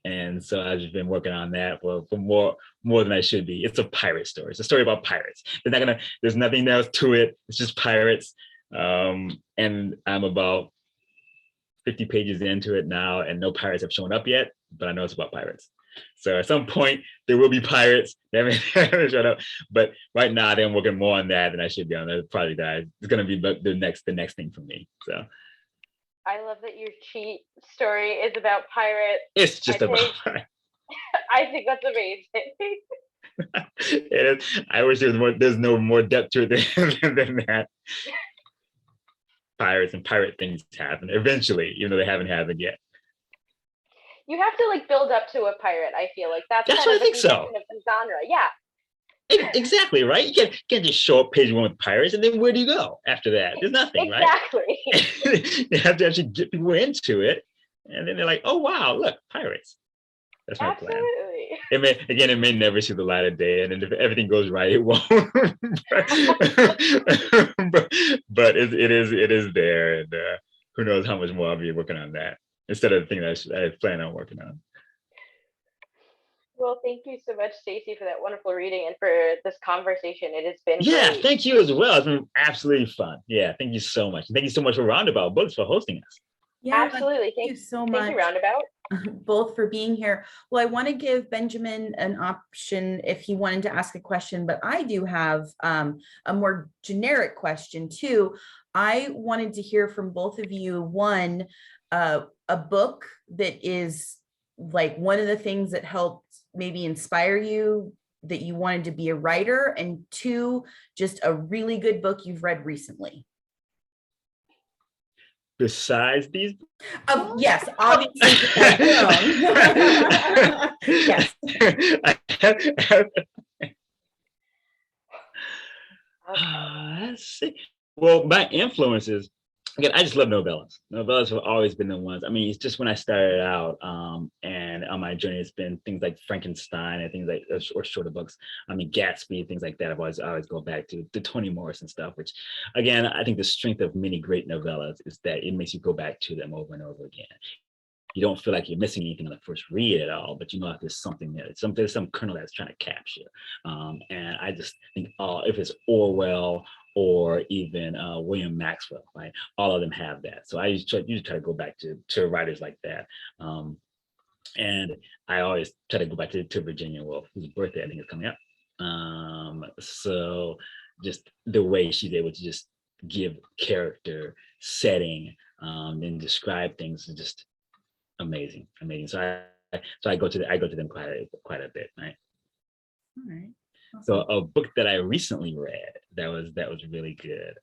And so I've just been working on that for more than I should be. It's a pirate story. It's a story about pirates. There's nothing else to it. It's just pirates. And I'm about 50 pages into it now, and no pirates have shown up yet, but I know it's about pirates. So at some point there will be pirates that haven't shown up, but right now I'm working more on that than I should be on the project. It's going to be the next thing for me. So I love that your cheat story is about pirates. It's just about pirates. I think that's amazing. It is. I wish there's no more depth to it than that. Pirates and pirate things happen eventually, even though they haven't happened yet. You have to like build up to a pirate. I feel like that's what I think so. Of the genre, yeah. Exactly, right? You can't just show up page one with pirates, and then where do you go after that? There's nothing, exactly. Right? You have to actually get people into it, and then they're like, "Oh wow, look, pirates." That's my plan. It may never see the light of day, and if everything goes right, it won't. but it is there, and who knows how much more I'll be working on that instead of the thing that I plan on working on. Well, thank you so much, Stacy, for that wonderful reading and for this conversation. It has been great. Thank you as well. It's been absolutely fun. Yeah, thank you so much. Thank you so much for Roundabout Books for hosting us. Yeah, absolutely. Thank you so much. Thank you, Roundabout. Both for being here. Well, I want to give Benjamin an option if he wanted to ask a question, but I do have a more generic question too. I wanted to hear from both of you. One, a book that is like one of the things that helped maybe inspire you, that you wanted to be a writer, and two, just a really good book you've read recently. Besides these? Yes, obviously. Yes. Let's see. Well, my influences, again, I just love novellas. Novellas have always been the ones. I mean, it's just when I started out, and on my journey, it's been things like Frankenstein and things like, or shorter books. I mean, Gatsby, things like that. I always go back to the Toni Morrison stuff, which, again, I think the strength of many great novellas is that it makes you go back to them over and over again. You don't feel like you're missing anything on the first read at all, but you know if there's something there, there's some kernel that's trying to capture. And I just think, if it's Orwell or even William Maxwell, right? All of them have that. So I usually try to go back to writers like that. And I always try to go back to Virginia Woolf, whose birthday I think is coming up. So just the way she's able to just give character, setting, and describe things is just amazing. So I go to them quite a bit, right? All right. Awesome. So a book that I recently read that was really good.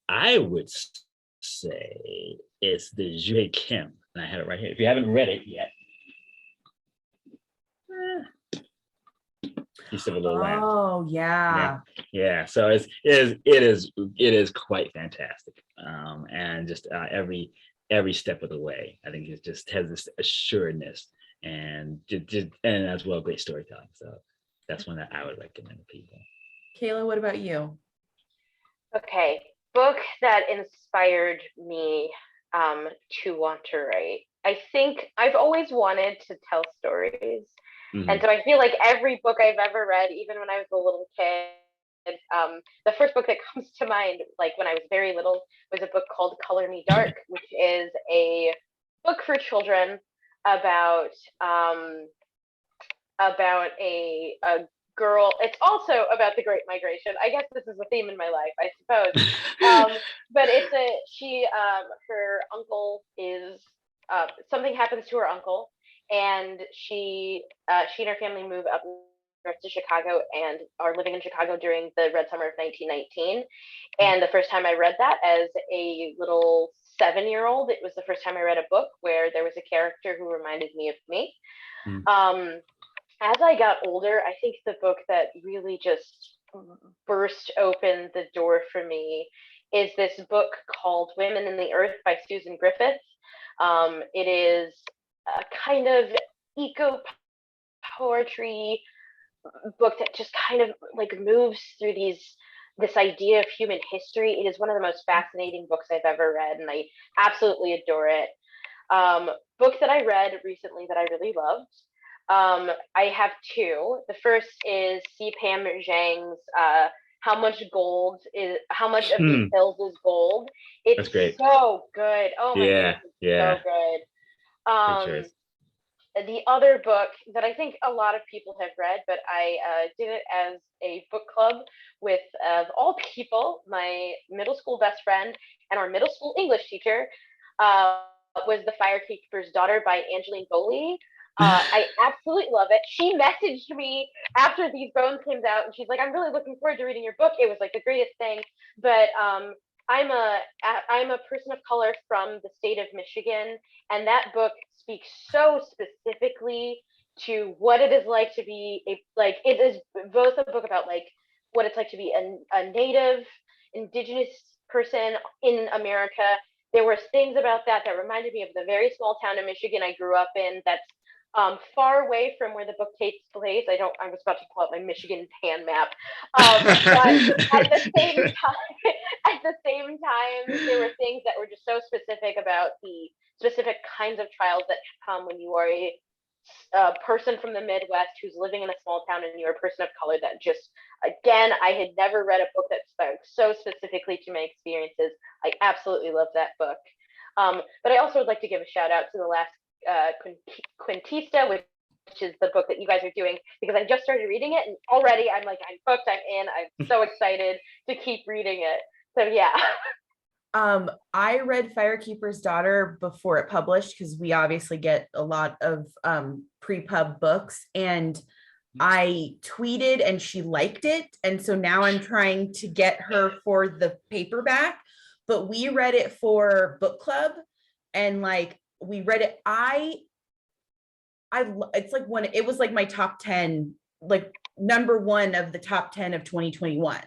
I would say it's the Jue Kim, and I have it right here. If you haven't read it yet, Feast of a Little Lamb. Oh yeah. So it is quite fantastic, and just every step of the way, I think it just has this assuredness and as well great storytelling. So that's one that I would recommend to people. Kayla, what about you? Okay, book that inspired me to want to write. I think I've always wanted to tell stories. Mm-hmm. And so I feel like every book I've ever read, even when I was a little kid, the first book that comes to mind, like when I was very little, was a book called Color Me Dark, which is a book for children about a girl. It's also about the Great Migration. I guess this is a theme in my life, I suppose. But her uncle is something happens to her uncle, and she and her family move up north to Chicago and are living in Chicago during the Red Summer of 1919. And the first time I read that as a little 7-year-old, it was the first time I read a book where there was a character who reminded me of me. As I got older, I think the book that really just burst open the door for me is this book called Women in the Earth by Susan Griffiths. It is a kind of eco poetry book that just kind of like moves through this idea of human history. It is one of the most fascinating books I've ever read, and I absolutely adore it. Book that I read recently that I really loved. I have two. The first is C. Pam Zhang's how much of these hills is gold. It's great. so good. Oh my goodness, yeah. so good. The other book that I think a lot of people have read, but I did it as a book club with, of all people, my middle school best friend and our middle school English teacher, was The Firekeeper's Daughter by Angeline Bowley. I absolutely love it. She messaged me after These Bones came out, and she's like, "I'm really looking forward to reading your book. It was like the greatest thing." But I'm a person of color from the state of Michigan, and that book speaks so specifically to what it is like to be it is both a book about like what it's like to be a native indigenous person in America. There were things about that reminded me of the very small town in Michigan I grew up in that's far away from where the book takes place. I was about to pull out my Michigan hand map. But at the same time, there were things that were just so specific about the specific kinds of trials that come when you are a person from the Midwest who's living in a small town and you're a person of color. That just, again, I had never read a book that spoke so specifically to my experiences. I absolutely love that book. But I also would like to give a shout out to the last Quintista, which is the book that you guys are doing, because I just started reading it and already I'm hooked, I'm in, I'm so excited to keep reading it. So yeah. I read Firekeeper's Daughter before it published because we obviously get a lot of pre-pub books, and I tweeted and she liked it, and so now I'm trying to get her for the paperback, but we read it for book club, and like we read it. It's like when it was like my top 10, like number one of the top 10 of 2021.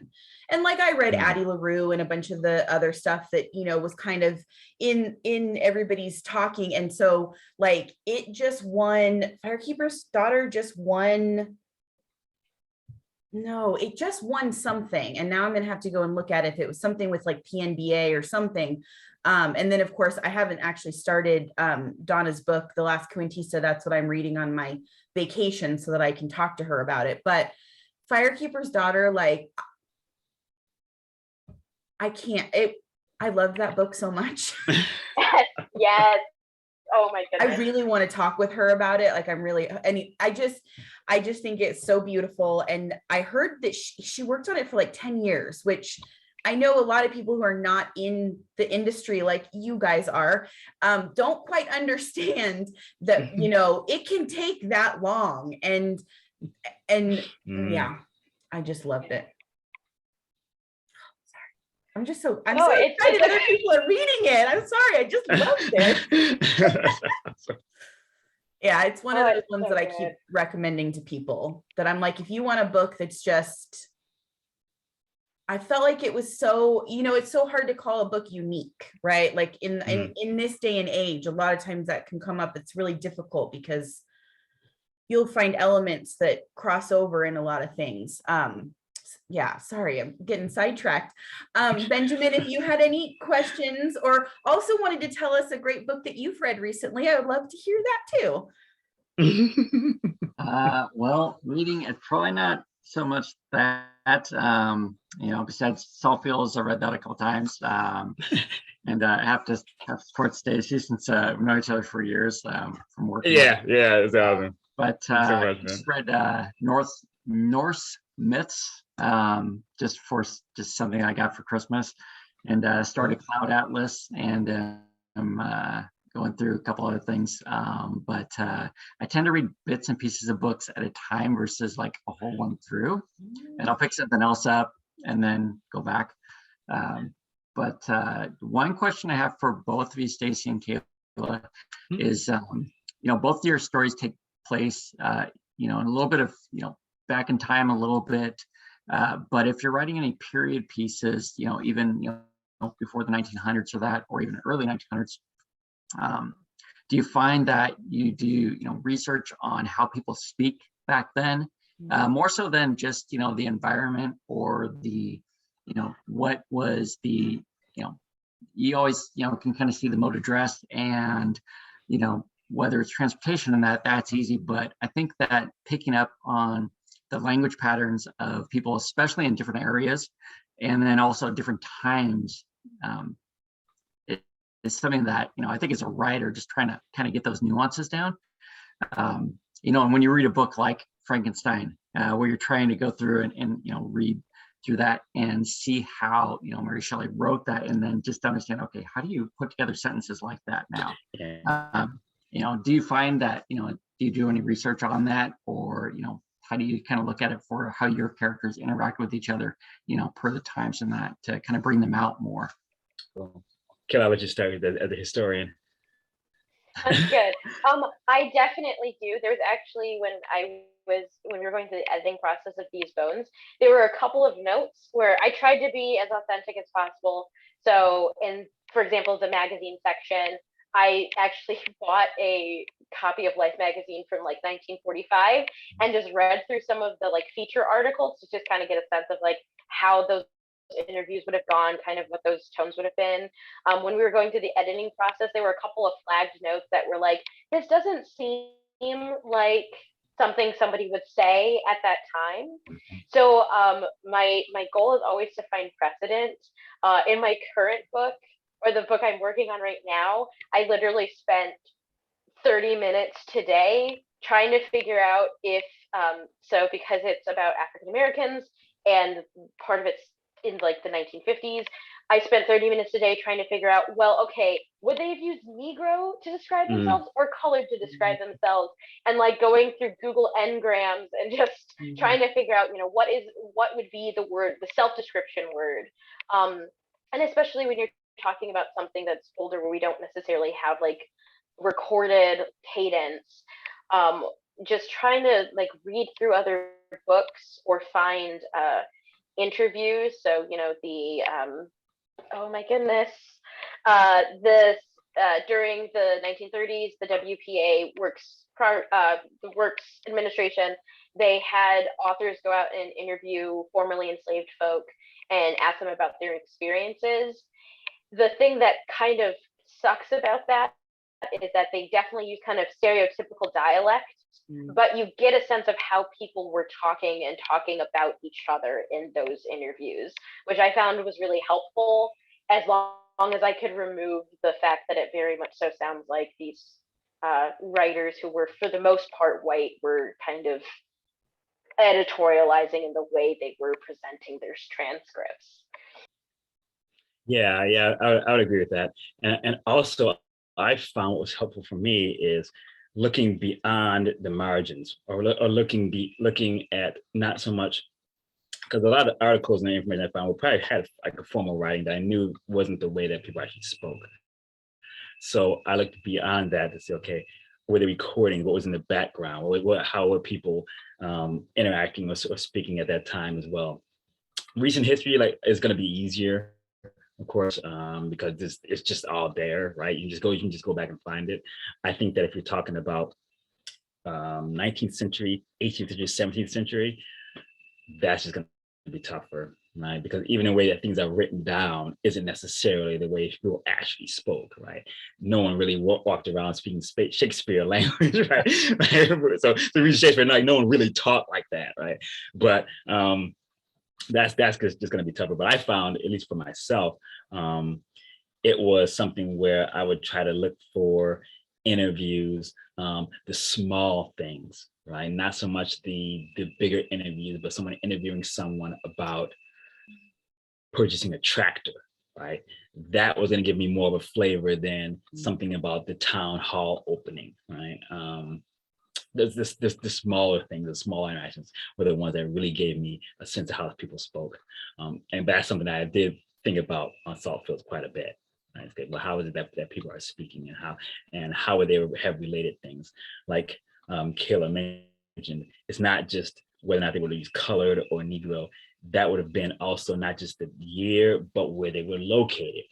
And like I read Addie LaRue and a bunch of the other stuff that, you know, was kind of in everybody's talking. And so like it just won, Firekeeper's Daughter just won. No, it just won something. And now I'm going to have to go and look at it if it was something with like PNBA or something. And then, of course, I haven't actually started Donna's book, The Last Quintista. That's what I'm reading on my vacation so that I can talk to her about it. But Firekeeper's Daughter, like, I love that book so much. Yes. Oh my goodness. I really want to talk with her about it. Like I just think it's so beautiful. And I heard that she worked on it for like 10 years, which I know a lot of people who are not in the industry like you guys are, don't quite understand that, you know, it can take that long. And yeah, I just loved it. I'm so excited other people are reading it. I'm sorry, I just loved it. Yeah, it's one of those ones that I keep recommending to people, that I'm like, if you want a book that's just, I felt like it was so, you know, it's so hard to call a book unique, right? Like in this day and age, a lot of times that can come up. It's really difficult because you'll find elements that cross over in a lot of things. Yeah, sorry, I'm getting sidetracked. Benjamin, if you had any questions or also wanted to tell us a great book that you've read recently, I would love to hear that too. Well, reading, it's probably not so much that, you know, besides Saltfields, I read that a couple times. And I have to support Stacy since we've known each other for years from working. Yeah, it's awesome. But I just read Norse Myths, just something I got for Christmas, and started Cloud Atlas, and I'm going through a couple other things, but I tend to read bits and pieces of books at a time versus like a whole one through, and I'll pick something else up and then go back. But one question I have for both of you, Stacy and Kayla, is you know, both of your stories take place you know, in a little bit of, you know, back in time a little bit, but if you're writing any period pieces, you know, even, you know, before the 1900s or that, or even early 1900s, do you find that you do, research on how people speak back then, more so than just, the environment or the, what was the, you always, can kind of see the mode of dress and, whether it's transportation and that's easy. But I think that picking up on the language patterns of people, especially in different areas, and then also different times, is something that, I think as a writer, just trying to kind of get those nuances down. And when you read a book like Frankenstein, where you're trying to go through and read through that and see how, Mary Shelley wrote that, and then just understand, okay, how do you put together sentences like that now? Do you find that, do you do any research on that, or, how do you kind of look at it for how your characters interact with each other, per the times and that, to kind of bring them out more? Well, Kayla, I'll let you start as a historian. That's good. I definitely do. There's actually, when we were going through the editing process of these bones, there were a couple of notes where I tried to be as authentic as possible. So for example, the magazine section, I actually bought a copy of Life magazine from like 1945 and just read through some of the like feature articles to just kind of get a sense of like how those interviews would have gone, kind of what those tones would have been. When we were going through the editing process, there were a couple of flagged notes that were like, this doesn't seem like something somebody would say at that time. So my goal is always to find precedent. In my current book, or the book I'm working on right now, I literally spent 30 minutes today trying to figure out if, so because it's about African Americans and part of it's in like the 1950s, I spent 30 minutes today trying to figure out, well, okay, would they have used Negro to describe themselves or colored to describe themselves? And like going through Google Ngrams and just trying to figure out, what would be the word, the self-description word. And especially when you're talking about something that's older, where we don't necessarily have like recorded cadence, just trying to like read through other books or find interviews. So oh my goodness, during the 1930s, the WPA the Works Administration, they had authors go out and interview formerly enslaved folk and ask them about their experiences. The thing that kind of sucks about that is that they definitely use kind of stereotypical dialect, but you get a sense of how people were talking about each other in those interviews, which I found was really helpful, as long as I could remove the fact that it very much so sounds like these writers, who were for the most part white, were kind of editorializing in the way they were presenting their transcripts. Yeah, I would agree with that. And also, I found what was helpful for me is looking beyond the margins, or looking at not so much, because a lot of articles and the information I found would probably had like a formal writing that I knew wasn't the way that people actually spoke. So I looked beyond that to say, okay, were they recording? What was in the background? How were people interacting or speaking at that time as well? Recent history is going to be easier, of course, because it's just all there, right? You can just go back and find it. I think that if you're talking about 19th century, 18th century, 17th century, that's just going to be tougher, right? Because even the way that things are written down isn't necessarily the way people actually spoke, right? No one really walked around speaking Shakespeare language, right? So the reason Shakespeare, no one really talked like that, right? But that's just going to be tougher. But I found, at least for myself, it was something where I would try to look for interviews, the small things, right? Not so much the bigger interviews, but someone interviewing someone about purchasing a tractor, right? That was going to give me more of a flavor than something about the town hall opening, right? There's the smaller things, the smaller interactions were the ones that really gave me a sense of how people spoke. And that's something that I did think about on Saltfields quite a bit. Right? Okay, well, how is it that people are speaking, and how would they have related things? Like Kayla mentioned, it's not just whether or not they would use colored or Negro, that would have been also not just the year, but where they were located,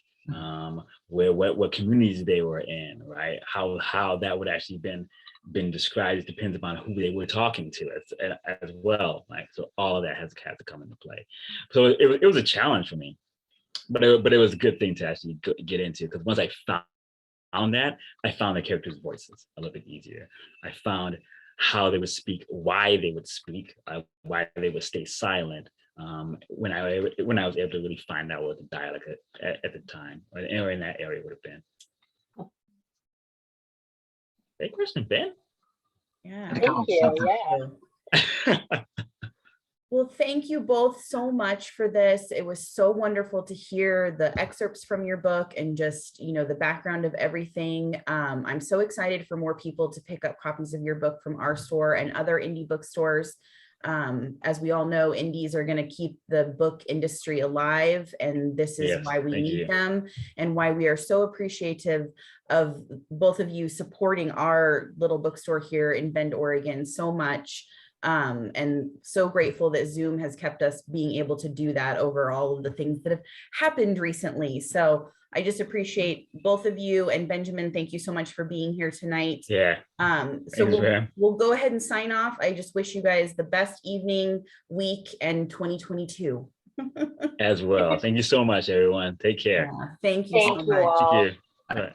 what communities they were in, right? How that would actually been described. It depends upon who they were talking to as well. Like, so all of that has had to come into play. So it was a challenge for me, but it was a good thing to actually get into, because once I found that, I found the characters' voices a little bit easier. I found how they would speak, why they would speak, why they would stay silent. When I was able to really find out what the dialect at the time or in that area would have been. Great question, Ben. Yeah. Thank you. Yeah. Well, thank you both so much for this. It was so wonderful to hear the excerpts from your book and just, the background of everything. I'm so excited for more people to pick up copies of your book from our store and other indie bookstores. As we all know, indies are going to keep the book industry alive, and this is why we need them, and why we are so appreciative of both of you supporting our little bookstore here in Bend, Oregon so much. And so grateful that Zoom has kept us being able to do that over all of the things that have happened recently. So I just appreciate both of you, and Benjamin, thank you so much for being here tonight. Yeah. So we'll go ahead and sign off. I just wish you guys the best evening, week, and 2022. As well. Thank you so much, everyone. Take care. Yeah, thank you so much. All. Thank you. All right.